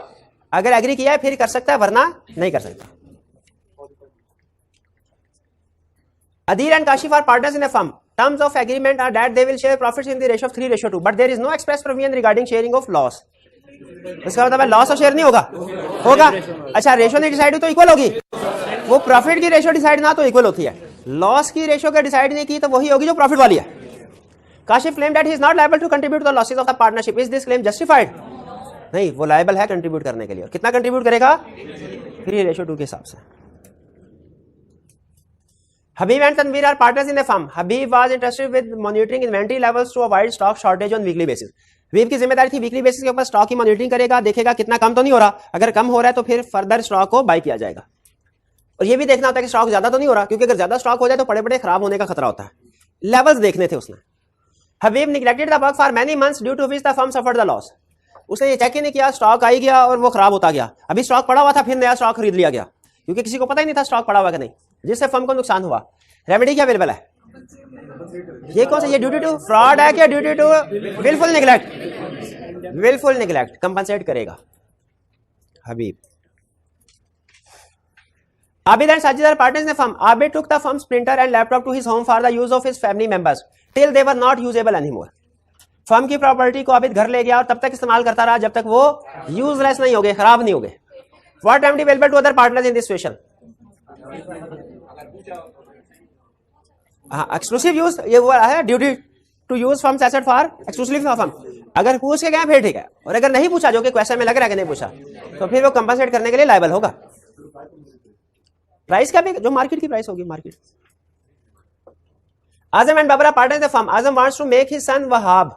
अगर एग्री किया है फिर कर सकता है, वरना नहीं कर सकता. Adil and Kashif are partners in a firm. Terms of agreement are that they will share profits in the ratio of 3:2, but there is no express provision regarding sharing of loss. इसका मतलब है loss और share नहीं होगा, होगा. अच्छा, ratio नहीं decide हुई तो इक्वल होगी. वो प्रॉफिट की रेशियो डिसाइड ना तो इक्वल होती है. लॉस की रेशियो का डिसाइड नहीं की तो वही होगी जो प्रॉफिट वाली है. Kashif claimed that he is not liable to contribute to the losses of the partnership. Is this claim justified? नहीं, वो लायबल है कंट्रीब्यूट करने के लिए. और कितना कंट्रीब्यूट करेगा? 3:2 के हिसाब से. Habib and Tanveer are partners in the firm. Habib was interested with monitoring inventory levels to avoid stock shortage on weekly basis. Habib की जिम्मेदारी थी वीकली बेसिस के ऊपर स्टॉक की मॉनिटरिंग करेगा, देखेगा कितना कम तो नहीं हो रहा. अगर कम हो रहा है तो फिर फर्दर स्टॉक को बाय किया जाएगा. और ये भी देखना होता है कि स्टॉक ज्यादा तो नहीं हो रहा, क्योंकि अगर ज्यादा स्टॉक हो जाए तो बड़े बड़े खराब होने का खतरा होता है. लेवल्स देखने थे उसने. Habib neglected the work for many months due to which the firm suffered the loss. उसने ये चेक ही नहीं किया, स्टॉक आई गया और वो खराब होता गया. अभी स्टॉक पड़ा हुआ था, फिर नया स्टॉक खरीद लिया गया, क्योंकि किसी को पता ही नहीं था स्टॉक पड़ा हुआ कि नहीं, जिससे फर्म को नुकसान हुआ. रेमेडी क्या अवेलेबल है? ये कौन सा, ये ड्यूटी टू फ्रॉड है क्या duty to wilful neglect? Wilful neglect compensate करेगा Habib. Abid and Sajid are partners in the firm. Abid took the firm's printer and laptop to his home for the use of his family members till they were not usable anymore. Firm की property को आबिद घर ले गया और तब तक इस्तेमाल करता रहा जब तक वो यूजलेस नहीं हो गए, खराब नहीं हो गए. What remedy available to other partners in this situation? Exclusive use, ये वो है duty to use firm's asset for exclusively for firm. अगर पूछ के गए फिर ठीक है, और अगर नहीं पूछा, जो कि क्वेश्चन में लग रहा है कि नहीं पूछा, तो फिर वो कंपनसेट करने के लिए लायबल होगा। प्राइस क्या भी, जो मार्केट की प्राइस होगी market. Azam and Babar partner in the firm. Azam wants to make his son Wahab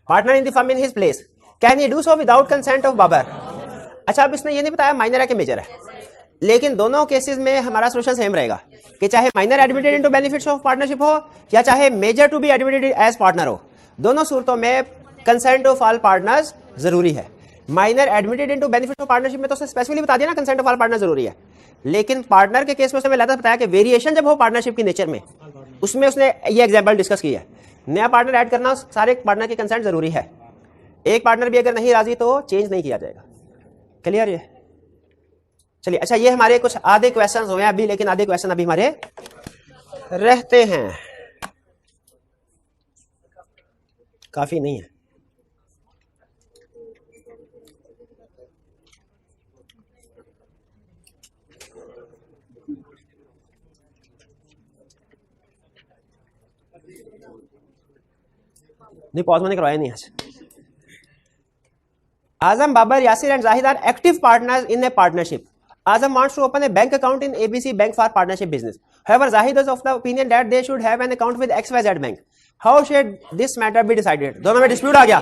partner in the firm in his place. Can he do so without consent of Babar? अच्छा, अब इसने ये नहीं बताया माइनर है कि मेजर है, लेकिन दोनों केसेस में हमारा सोल्यूशन सेम रहेगा कि चाहे minor admitted into benefits of partnership हो या चाहे major to be admitted as partner हो, दोनों सूरतों में कंसेंट ऑफ ऑल पार्टनर्स जरूरी है। Minor admitted into benefits of partnership में तो उसने स्पेसिफिकली बता दिया ना कंसेंट ऑफ ऑल पार्टनर जरूरी है, लेकिन पार्टनर के केस में उसने लाता बताया कि वेरिएशन जब हो पार्टनरशिप की नेचर में, उसमें उसने ये एग्जांपल डिस्कस किया है। नया पार्टनर ऐड करना सारे पार्टनर के कंसेंट जरूरी है। एक पार्टनर भी अगर नहीं राजी तो चेंज नहीं किया जाएगा। क्लियर ये? चलिए, अच्छा ये हमारे कुछ आधे क्वेश्चन हुए अभी, लेकिन आधे क्वेश्चन अभी हमारे रहते हैं, काफी नहीं है। नहीं, पॉज मैंने करवाया नहीं आज। Azam, Babar, Yasir and Zahid are active partners in a partnership. Azam wants to open a bank account in ABC Bank for partnership business. However, Zahid is of the opinion that they should have an account with XYZ Bank. How should this matter be decided? दोनों में dispute आ गया।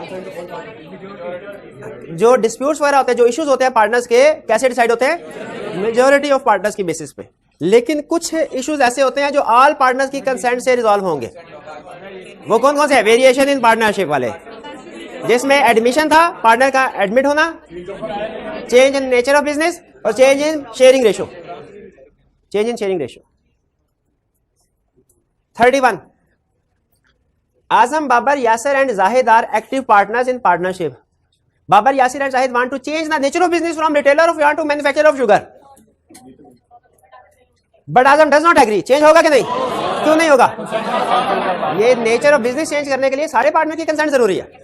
जो disputes वगैरह होते हैं, जो issues होते हैं पार्टनर्स के, कैसे डिसाइड होते हैं? मेजॉरिटी ऑफ पार्टनर्स की बेसिस पे। लेकिन कुछ इश्यूज ऐसे होते हैं जो ऑल पार्टनर्स की कंसेंट से रिजॉल्व होंगे। वो कौन कौन से है? वेरिएशन इन पार्टनरशिप वाले, जिसमें एडमिशन था, पार्टनर का एडमिट होना, change in nature of business और change in sharing ratio. Change in sharing ratio. 31, Azam, Babar, Yasir and Zahid are active partners in partnership. Babar, Yasir and Zahid want to change the nature of business from retailer of yarn to manufacturer of sugar. But Azam does not agree. Change होगा कि नहीं? क्यों नहीं होगा? ये nature of business change करने के लिए सारे पार्टनर की कंसेंट जरूरी है।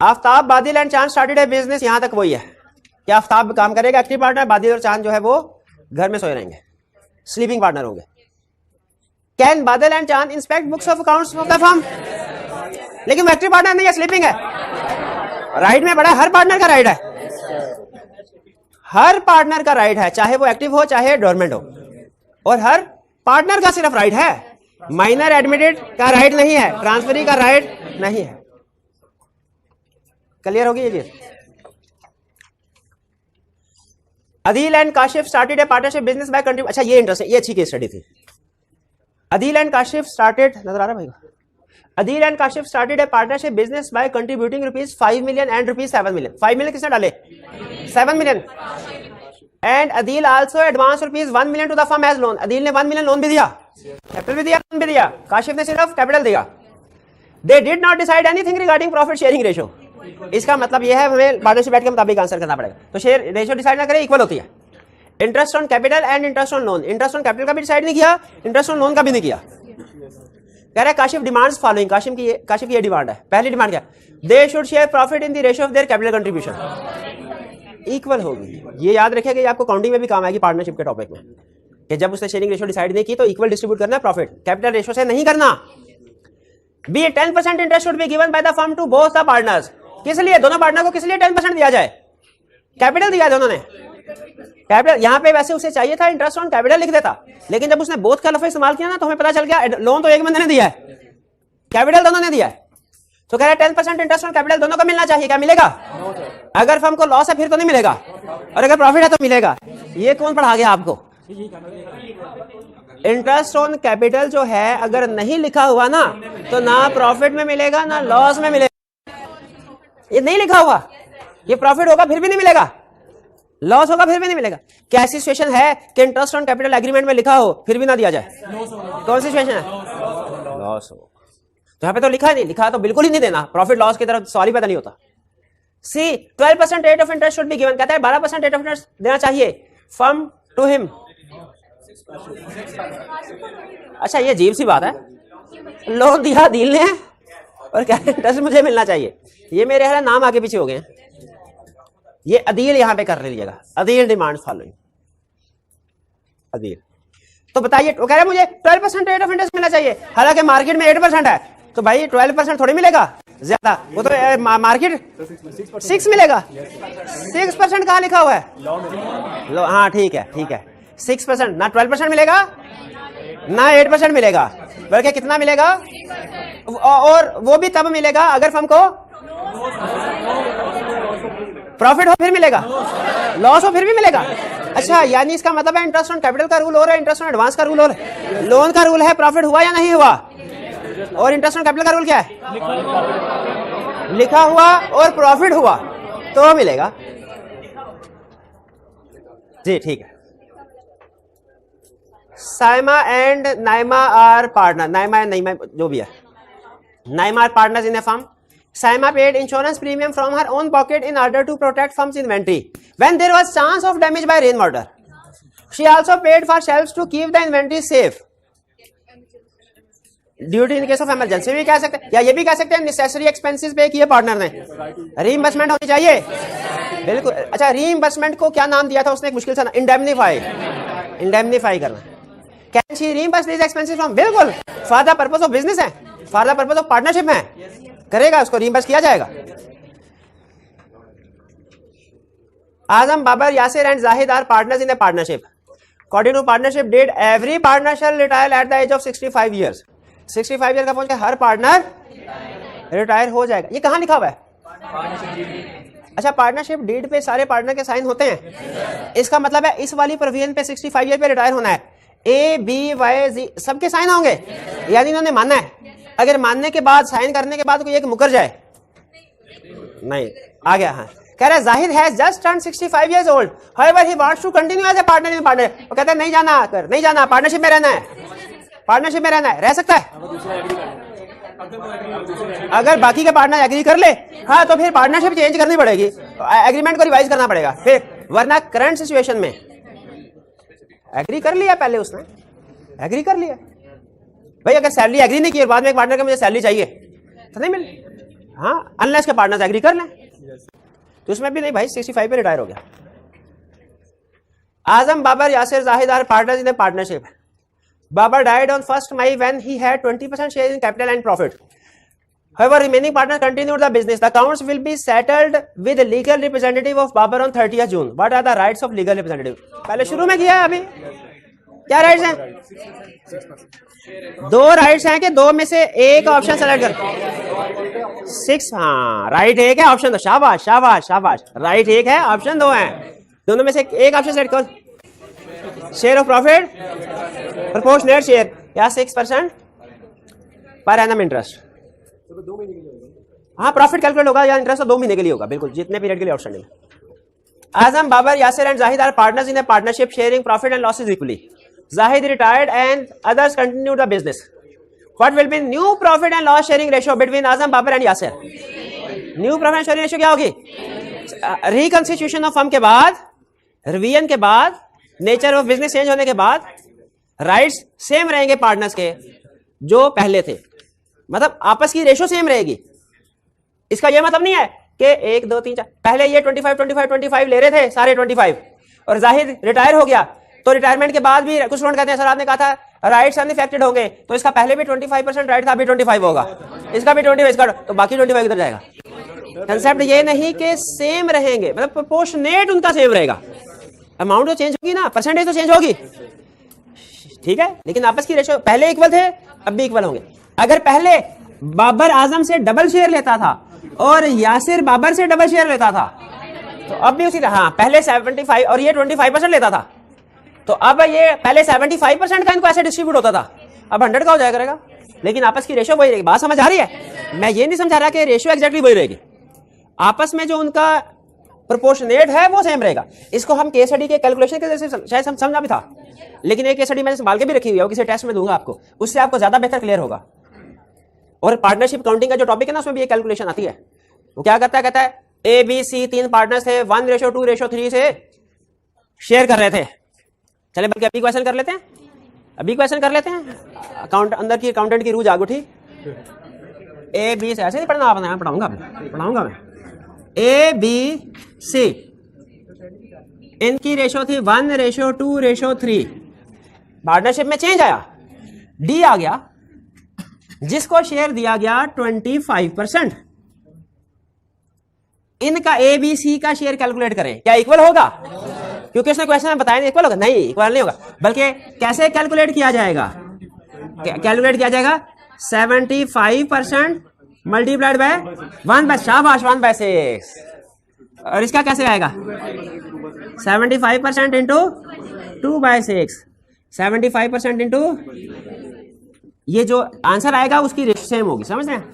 आफ्ताब, बादिल एंड चांद स्टार्टेड ए बिजनेस। यहां तक वही है कि आफ्ताब काम करेगा एक्टिव पार्टनर, बादिल और चांद जो है वो घर में सोए रहेंगे, स्लीपिंग पार्टनर होंगे। कैन बादल एंड चांद inspect books of accounts of the firm? लेकिन वो एक्टिव पार्टनर नहीं है, स्लीपिंग है। राइट में बड़ा, हर पार्टनर का राइट है, हर पार्टनर का राइट है, चाहे वो एक्टिव हो चाहे डोरमेंट हो, और हर पार्टनर का सिर्फ राइट है, माइनर एडमिटेड का राइट नहीं है, ट्रांसफरी का राइट नहीं है। क्लियर होगी ये चीज? Adeel and Kashif started a partnership business by contribute. अच्छा ये इंटरेस्टिंग, ये अच्छी केस स्टडी थी। अदील एंड काशिफ स्टार्टेड, नजर आ रहा है भाई? Adeel and Kashif started a partnership business by contributing ₹5 million and ₹7 million. 5 million किसने डाले? 7 million. And Adeel also advance ₹1 million to the firm as loan. Adeel ने 1 मिलियन लोन भी दिया, कैपिटल भी दिया, लोन भी दिया। काशिफ ने सिर्फ कैपिटल दिया। They did not decide anything regarding profit sharing ratio. इसका मतलब यह है हमें पार्टनरशिप एक्ट के मुताबिक आंसर करना पड़ेगा। तो शेयर रेशो डिसाइड ना करें, इक्वल होती है। Interest on capital and interest on loan. Interest on capital का भी डिसाइड नहीं किया, इंटरेस्ट ऑन लोन का भी नहीं किया। कह रहा है काशिफ डिमांड्स फॉलोइंग। काशिफ की ये डिमांड है। पहली डिमांड क्या? They should share profit in the ratio of their capital contribution. Equal होगी। ये याद रखिएगा, ये आपको काउंटिंग में भी काम आएगी पार्टनरशिप के टॉपिक में, कि जब उसने शेयरिंग रेशियो डिसाइड नहीं की तो इक्वल डिस्ट्रीब्यूट करना है प्रॉफिट, कैपिटल रेशियो से नहीं करना। B 10% interest should be given by the firm to both the partners. किस लिए? दोनों पार्टनर को किस लिए 10% दिया जाए? कैपिटल दिया दोनों ने, कैपिटल। यहां पे वैसे उसे चाहिए था इंटरेस्ट ऑन कैपिटल लिख देता, लेकिन जब उसने बोथ का लफ्ज इस्तेमाल किया ना तो हमें पता चल गया लोन तो एक बंदे ने दिया है, कैपिटल दोनों ने दिया है। तो कह रहा है 10% इंटरेस्ट ऑन कैपिटल दोनों को मिलना चाहिए। क्या मिलेगा? अगर फर्म को लॉस है फिर तो नहीं मिलेगा, और अगर प्रॉफिट है तो मिलेगा। ये कौन पढ़ा गया आपको? इंटरेस्ट ऑन कैपिटल जो है अगर नहीं लिखा हुआ ना तो ना प्रॉफिट में मिलेगा ना लॉस में मिलेगा। ये नहीं लिखा हुआ, ये प्रॉफिट होगा फिर भी नहीं मिलेगा, लॉस होगा फिर भी नहीं मिलेगा। क्या ऐसी सिचुएशन है कि इंटरेस्ट ऑन कैपिटल एग्रीमेंट में लिखा हो फिर भी ना दिया जाए? कौन सी सिचुएशन है? लॉस हो। तो यहाँ पे तो लिखा नहीं, लिखा तो बिल्कुल ही नहीं देना, प्रॉफिट लॉस की तरफ सवाल ही पैदा नहीं होता। सी 12% rate of interest should be given. कहता है 12% रेट ऑफ इंटरेस्ट देना चाहिए फर्म टू हिम। अच्छा ये अजीब सी बात है, लोन दिया डील ने और क्या इंटरेस्ट मुझे मिलना चाहिए। ये मेरे ख्याल नाम आगे पीछे हो गए। ये अदील यहां पे कर लीजिएगा, अदील डिमांड फॉलोइंग। अदील तो बताइए, वो कह रहे मुझे 12% रेट ऑफ इंटरेस्ट मिलना चाहिए, हालांकि मार्केट में 8% है, तो भाई 12% थोड़ी मिलेगा ज्यादा, वो तो मार्केट 6 मिलेगा। 6% कहाँ लिखा हुआ है? लो हाँ ठीक है 6%, ना 12% मिलेगा ना 8% मिलेगा, बल्कि कितना मिलेगा? और वो भी तब मिलेगा अगर फर्म को प्रॉफिट हो फिर मिलेगा, लॉस हो फिर भी मिलेगा। अच्छा, यानी इसका मतलब है इंटरेस्ट ऑन कैपिटल का रूल हो रहा है, इंटरेस्ट ऑन एडवांस का रूल हो रहा है, लोन का रूल है प्रॉफिट हुआ या नहीं हुआ, और इंटरेस्ट ऑन कैपिटल का रूल क्या है? लिखा हुआ और प्रॉफिट हुआ तो मिलेगा जी। ठीक है। Saima and Naima are partner, Naima and Naima जो भी है, Naima are partners in a firm. Saima paid insurance premium from her own pocket in order to protect firm's inventory when there was chance of damage by rainwater. She also paid for shelves to keep the inventory safe. Duty in case of emergency भी कह सकते हैं, या ये भी कह सकते हैं necessary expenses पे किए पार्टनर ने, रीइंबर्समेंट होनी चाहिए। बिल्कुल। अच्छा, रीइंबर्समेंट को क्या नाम दिया था उसने? एक मुश्किल सा, इंडेमनीफाई, इंडेमनीफाई करना। Can she reimburse these expenses from? बिल्कुल, for the purpose of business है, for the purpose of partnership है, करेगा, उसको रीइंबर्स किया जाएगा। Azam, Babar, Yasir and Zahid are partners in a partnership. According to partnership deed every partner shall retire at the age of 65 years. 65 year का पहुंच के हर partner retire हो जाएगा। ये कहां लिखा हुआ है? अच्छा, पार्टनरशिप डीड पे सारे पार्टनर के साइन होते हैं, इसका मतलब है इस वाली प्रोविजन पे 65 ईयर पे रिटायर होना है, ए बी वाई जी सबके साइन होंगे, यानी इन्होंने मानना है। अगर मानने के बाद, साइन करने के बाद कोई एक मुकर जाए, नहीं आ गया। हाँ, कह रहा है Zahid has just turn 65 years old, however he wants to continue as a partner in partner. वो कहता है नहीं जाना, कर नहीं जाना, पार्टनरशिप में रहना है, पार्टनरशिप में रहना है, रह सकता है अगर बाकी के पार्टनर एग्री कर ले। हाँ, तो फिर पार्टनरशिप चेंज करनी पड़ेगी, एग्रीमेंट को रिवाइज करना पड़ेगा फिर, वरना करंट सिचुएशन में एग्री कर लिया, पहले उसने एग्री कर लिया भाई, अगर सैलरी एग्री नहीं की और बाद में एक पार्टनर का मुझे सैलरी चाहिए तो नहीं मिल, हाँ, अनलेस के पार्टनर्स एग्री कर लें, तो उसमें भी नहीं भाई, 65 पे रिटायर हो गया। Azam, Babar, Yasir, Zahid are partners in a partnership. Babar died on 1st May when he had 20% share in capital and profit. However, remaining partners continued the business. The accounts will be settled with the legal representative of Babar on 30th June. What are the rights of legal representative? पहले शुरू में किया है, अभी क्या rights हैं? 2 rights हैं कि 2 में से एक ऑप्शन सेलेक्ट कर। 6, हाँ राइट एक है, ऑप्शन 2, शाबाश शाबाश शाबाश, राइट एक है, ऑप्शन 2 है, दोनों में से एक ऑप्शन सेलेक्ट करो। Share of profit, proportionate share या 6% पर एनम इंटरेस्ट। हाँ, प्रॉफिट कैलकुलेट होगा या इंटरेस्ट 2 महीने के लिए होगा, बिल्कुल, जितने पीरियड के लिए outstanding. Azam, Babar, Yasir and Zahid are partners in a partnership sharing profit and losses equally. Zahid retired and others continued the business. What will be new profit and loss sharing ratio between Azam, Babar and Yasir? New profit and sharing ratio क्या होगी? Reconstitution of firm के बाद, revision के बाद, nature of business change होने के बाद, rights same रहेंगे पार्टनर्स के जो पहले थे, मतलब आपस की रेशो सेम रहेगी। इसका यह मतलब नहीं है कि 1 2 3 4 पहले ये 25 ले रहे थे सारे 25 और जाहिद रिटायर हो गया, तो रिटायरमेंट के बाद भी कुछ स्टूडेंट कहते हैं सर आपने कहा था राइट्स अनइफेक्टेड होंगे, तो इसका पहले भी 25% राइट था, अभी 25 होगा, इसका भी 25, इसका तो बाकी 25 किधर जाएगा? कंसेप्ट ये नहीं कि सेम रहेंगे, मतलब प्रोपोर्शनेट उनका सेम रहेगा, अमाउंट तो चेंज होगी ना, परसेंटेज तो चेंज होगी, ठीक है, लेकिन आपस की रेशो पहले इक्वल थे, अब भी इक्वल होंगे। अगर पहले बाबर आजम से डबल शेयर लेता था और यासिर बाबर से डबल शेयर लेता था, तो अब भी उसी तरह, हाँ, पहले 75 और ये 25% लेता था, तो अब ये पहले 75% का इनको ऐसे डिस्ट्रीब्यूट होता था, अब 100 का हो जाया करेगा, लेकिन आपस की रेशो वही रहेगी। बात समझ आ रही है? मैं ये नहीं समझा रहा कि रेशो एग्जैक्टली वही रहेगी, आपस में जो उनका प्रोपोर्शनेट है वो सेम रहेगा। इसको हम केस स्टडी के कैलकुलेशन के जैसे शायद हम समझा भी था, लेकिन एक केस स्टडी मैंने संभाल के भी रखी हुई है, वो किसी टेस्ट में दूंगा आपको, उससे आपको ज्यादा बेहतर क्लियर होगा। और पार्टनरशिप काउंटिंग का जो टॉपिक है ना, उसमें भी ये कैलकुलेशन आती है। वो क्या करता है, कहता है ए बी सी 3 पार्टनर्स थे, 1:2:3 से शेयर कर रहे थे। चले बल्कि अभी क्वेश्चन कर लेते हैं, अभी क्वेश्चन कर लेते हैं, अकाउंट अंदर की अकाउंटेंट की रूह जाग उठी। ए बी से ऐसे नहीं पढ़ना आपने, पढ़ाऊंगा मैं। ए बी सी इनकी रेशो थी 1:2:3, पार्टनरशिप में चेंज आया, डी आ गया, जिसको शेयर दिया गया 25%। इनका ए बी सी का शेयर कैलकुलेट करें, क्या इक्वल होगा? क्योंकि उसने क्वेश्चन में बताया नहीं इक्वल होगा, नहीं इक्वल नहीं होगा, बल्कि कैसे कैलकुलेट किया जाएगा? कैलकुलेट किया जाएगा 75% मल्टीप्लाइड बाय 1/6। और इसका कैसे आएगा? 75% इंटू 2/6, 75% इंटू, ये जो आंसर आएगा उसकी रेशो सेम होगी, समझ रहे हैं?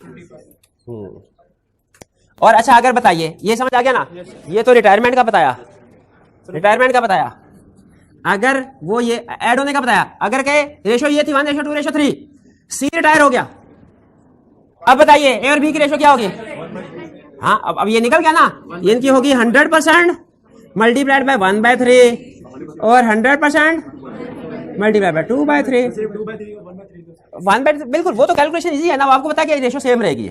और अच्छा अगर बताइए, ये समझ आ गया ना, ये तो रिटायरमेंट का बताया, रिटायरमेंट का बताया, अगर वो ये ऐड होने का बताया, अगर कहे रेशो ये थी 1:2:3, सी रिटायर हो गया, अब बताइए ए और बी की रेशो क्या होगी? हाँ अब ये निकल गया ना, इनकी होगी 100% मल्टीप्लाइड बाय 1/3 और 100% मल्टीप्लाइड बाय 2/3, 1/3। बिल्कुल, वो तो कैलकुलेशन इजी है ना, वो आपको पता है कि रेशो सेम रहेगी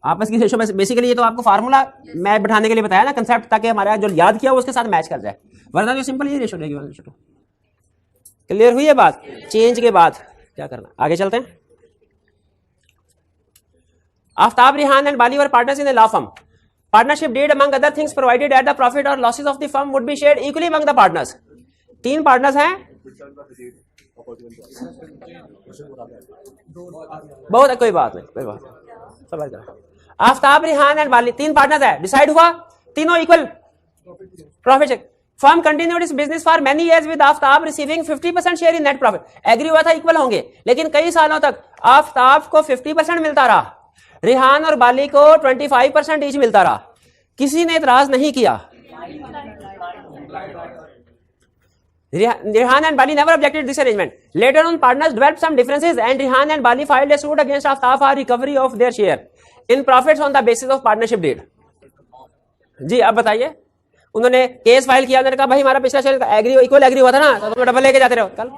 आपस की रेशो। बेसिकली ये तो आपको फार्मूला मैच बैठाने के लिए बताया ना, कंसेप्ट, ताकि हमारा जो याद किया वो उसके साथ मैच कर जाए, वरना जो सिंपल ये रेशो रहेगी 1:2। क्लियर हुई है बात? चेंज के बाद क्या करना, आगे चलते हैं। Aftab, Rihan and Bali were partners in a law firm. Partnership deed among other things provided that the profit और losses of the firm would be shared equally among the partners. 3 partners हैं, बहुत कोई बात नहीं, कोई बात समझ गया। आफ्ताब, रिहान एंड बाली 3 पार्टनर्स है, डिसाइड हुआ तीनों equal profit. Firm continued its business for many years with Aftab receiving 50% share in net profit. Agree हुआ था इक्वल होंगे, लेकिन कई सालों तक आफ्ताब को 50% मिलता रहा, रिहान और बाली को 25% ईच मिलता रहा, किसी ने इतराज नहीं किया। Rehan and Bali never objected to this arrangement. Later on, partners developed some differences, and Rehan and Bali filed a suit against Aftab for recovery of their share in profits on the basis of partnership deed. जी अब बताइए, उन्होंने case file किया, उन्होंने कहा भाई हमारा पिछला share agree equal agree हुआ था ना, तो तुम डबल लेके जाते रहो कल।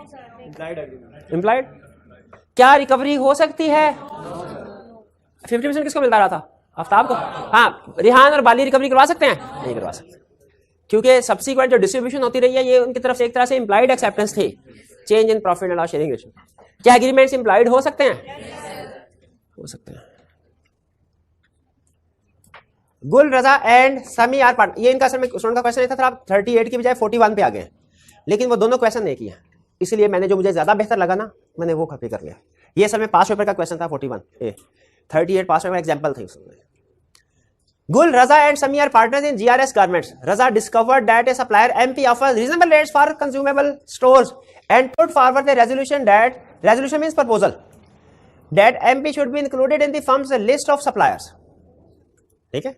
इम्प्लाइड क्या रिकवरी हो सकती है? 50% किसको मिलता रहा था? आफ्ताब को। हाँ, रिहान और बाली रिकवरी करवा सकते हैं? नहीं करवा सकते, क्योंकि सब्सिक्वेंट जो डिस्ट्रीब्यूशन होती रही है ये उनकी तरफ से एक तरह से इंप्लाइड एक्सेप्टेंस थी, change in profit and loss sharing ratio. क्या एग्रीमेंट्स इंप्लाइड हो सकते हैं? हो सकते हैं। गुल, रजा एंड समी आर पार्टनर, ये इनका असल में स्टूडेंट का क्वेश्चन था, आप 38 की बजाय 41 पे आ गए, लेकिन वो दोनों क्वेश्चन नहीं किया, इसलिए मैंने जो मुझे ज्यादा बेहतर लगा ना, मैंने वो कॉपी कर लिया। ये असल में पास पेपर का क्वेश्चन था 41 ए, 38 पास पेपर एग्जाम्पल थी उसमें। Gul, Raza and Sami are partners in GRS Garments. Raza discovered that a supplier MP offers reasonable rates for consumable stores and put forward the resolution means proposal, that MP should be included in the firm's list of suppliers. ठीक है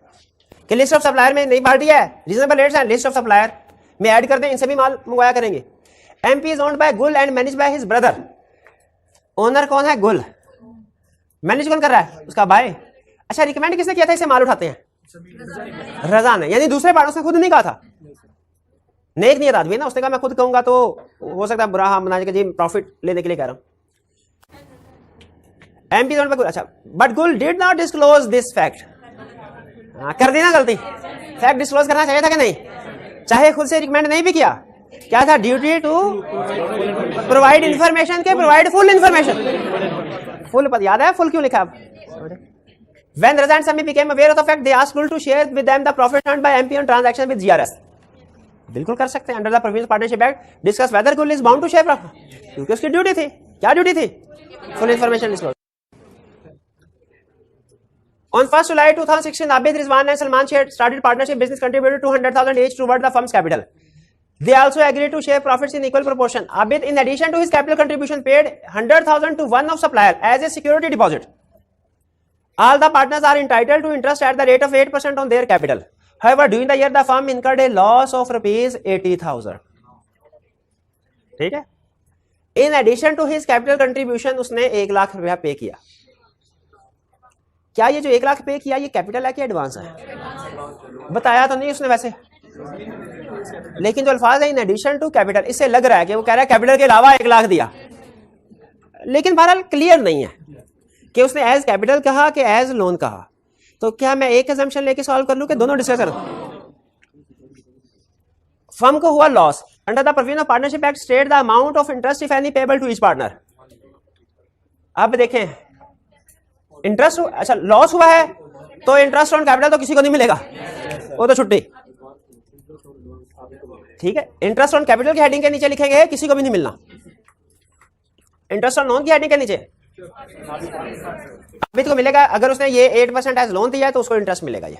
कि list of supplier में नई party है, reasonable rates हैं, list of supplier में add कर दें, इनसे भी माल मंगवाया करेंगे। MP is owned by Gul and managed by his brother. Owner कौन है? गुल। मैनेज कौन कर रहा है? उसका भाई। अच्छा, रिकमेंड किसने किया था इसे माल उठाते हैं? रजा ने, यानी दूसरे पार्टनर ने खुद नहीं कहा था। नेक नियत आदमी ना, उसने कहा मैं खुद कहूंगा तो हो सकता है बुरा हाँ मनाने के जी प्रॉफिट लेने के लिए कह रहा हूं। MP जोन पे, अच्छा, बट गुल did not disclose this fact. कर दी ना गलती, फैक्ट डिस्क्लोज करना चाहिए था कि नहीं? चाहे खुद से रिकमेंड नहीं भी किया, क्या था? ड्यूटी टू प्रोवाइड इंफॉर्मेशन के प्रोवाइड फुल इंफॉर्मेशन। फुल याद है फुल क्यों लिखा? When Raza and Sami became aware of the fact, they asked Gul to share with them the profit earned by MP on transaction with GRS. बिल्कुल कर सकते हैं, under the provision partnership act discuss whether Gul is bound to share profit, क्योंकि उसकी duty थी। क्या duty थी? Full information disclose. On 1st July 2016, Abid, Rizwan and Salman started partnership business, contributed 200,000 each toward the firm's capital. They also agreed to share profits in equal proportion. Abid, in addition to his capital contribution, paid 100,000 to one of supplier as a security deposit. All the partners are entitled to interest at the rate of 8% on their capital. However, during the year, the firm incurred a loss of rupees 80,000. ठीक है? In addition to his capital contribution, उसने 1 लाख रुपया पे किया। क्या ये जो 1 लाख पे किया ये कैपिटल है कि एडवांस है? बताया तो नहीं उसने वैसे, लेकिन जो अल्फाज है इन एडिशन टू कैपिटल, इससे लग रहा है कि वो कह रहा है कैपिटल के अलावा 1 लाख दिया, लेकिन बहरहाल क्लियर नहीं है कि उसने एज कैपिटल कहा कि एज लोन कहा। तो क्या मैं एक अजम्पशन लेके सॉल्व कर लूं कि दोनों डिस्कस करूं? फर्म को हुआ loss, under the provision of partnership act state the amount of interest if any payable to each partner. अब देखें इंटरेस्ट, अच्छा लॉस हुआ है तो इंटरेस्ट ऑन कैपिटल तो किसी को नहीं मिलेगा, वो तो छुट्टी, ठीक है। इंटरेस्ट ऑन कैपिटल की हेडिंग के नीचे लिखेंगे किसी को भी नहीं मिलना, इंटरेस्ट ऑन लोन की हेडिंग के नीचे अभी तो मिलेगा। अगर उसने ये 8% एज लोन दिया है तो उसको इंटरेस्ट मिलेगा ये,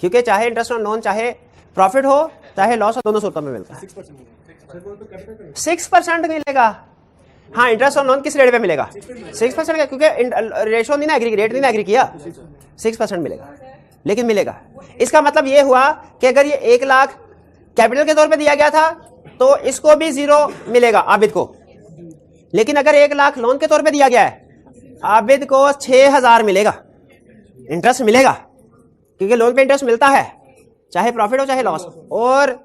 क्योंकि चाहे इंटरेस्ट ऑन लोन चाहे प्रॉफिट हो चाहे लॉस हो, दोनों सूरतों में मिलता है। 6% मिलेगा। हाँ, इंटरेस्ट ऑन लोन किस रेट पे मिलेगा? 6% का, क्योंकि रेशो नहीं ना एग्री, रेट नहीं ना एग्री किया, 6% मिलेगा, लेकिन मिलेगा। इसका मतलब ये हुआ कि अगर ये 1 लाख कैपिटल के तौर पे दिया गया था तो इसको भी 0 मिलेगा आबिद को, लेकिन अगर 1 लाख लोन के तौर पे दिया गया है आबिद को 6000 मिलेगा, इंटरेस्ट मिलेगा, क्योंकि लोन पे इंटरेस्ट मिलता है चाहे प्रॉफिट हो चाहे लॉस। और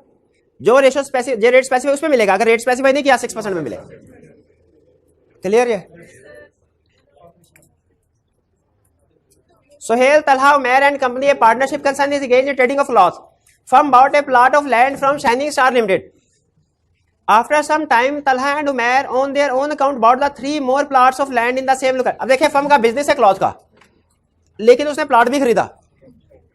जो रेशो स्पेसिफिक, जो रेट स्पेसिफाई उस पे मिलेगा, अगर रेट स्पेसिफाई नहीं किया 6% में मिलेगा। क्लियर है? Sohail, Talha, Umair and company, a partnership concern is engaged in trading of loss. Firm bought a plot of land from Shining Star Limited. After some time, Talha and Umair on their own account bought the 3 more plots of land in the same location. अब देखिए firm का business है cloth का, लेकिन उसने plot भी खरीदा।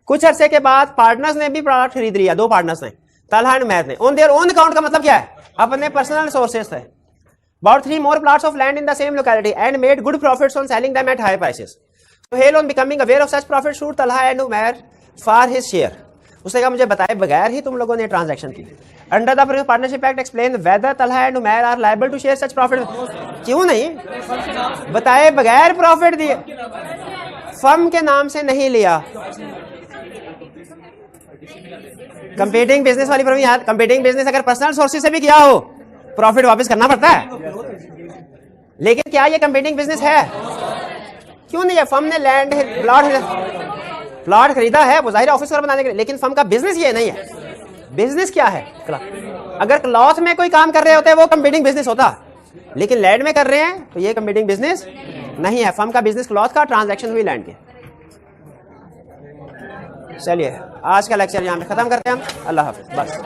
कुछ अरसे के बाद पार्टनर्स ने भी प्लॉट खरीद लिया, 2 पार्टनर्स ने, तलहा एंड उमैर ने। ऑन देयर ओन अकाउंट का मतलब क्या है? अपने पर्सनल सोर्सेस से bought 3 more plots of land in the same locality and made good profits on selling them at high prices. Sohail, on becoming aware of such profits, sued Talha and Umair for his share. उसने कहा मुझे बताए बगैर ही तुम लोगों ने transaction की। Under the partnership act explain whether Talha and Umair are liable to share such profit. क्यों नहीं? बताए बगैर प्रॉफिट दिए, फर्म के नाम से नहीं लिया। कंपीटिंग बिजनेस वाली प्रॉब्लम याद, कंपीटिंग बिजनेस अगर पर्सनल सोर्सेज से भी किया हो प्रॉफिट वापस करना पड़ता है, लेकिन क्या ये कंपीटिंग बिजनेस है? क्यों नहीं है? फर्म ने लैंड प्लॉट खरीदा है, वो जाहिर ऑफिस बनाने के लिए, लेकिन फर्म का बिजनेस ये नहीं है। बिजनेस क्या है? अगर क्लॉथ में कोई काम कर रहे होते वो कंपीटिंग बिजनेस होता, लेकिन लैंड में कर रहे हैं तो ये कंपीटिंग बिजनेस नहीं है। फर्म का बिजनेस क्लॉथ का, ट्रांजैक्शन हुई लैंड के। चलिए आज का लेक्चर यहाँ पे खत्म करते हैं हम। अल्लाह हाफिज़। बस।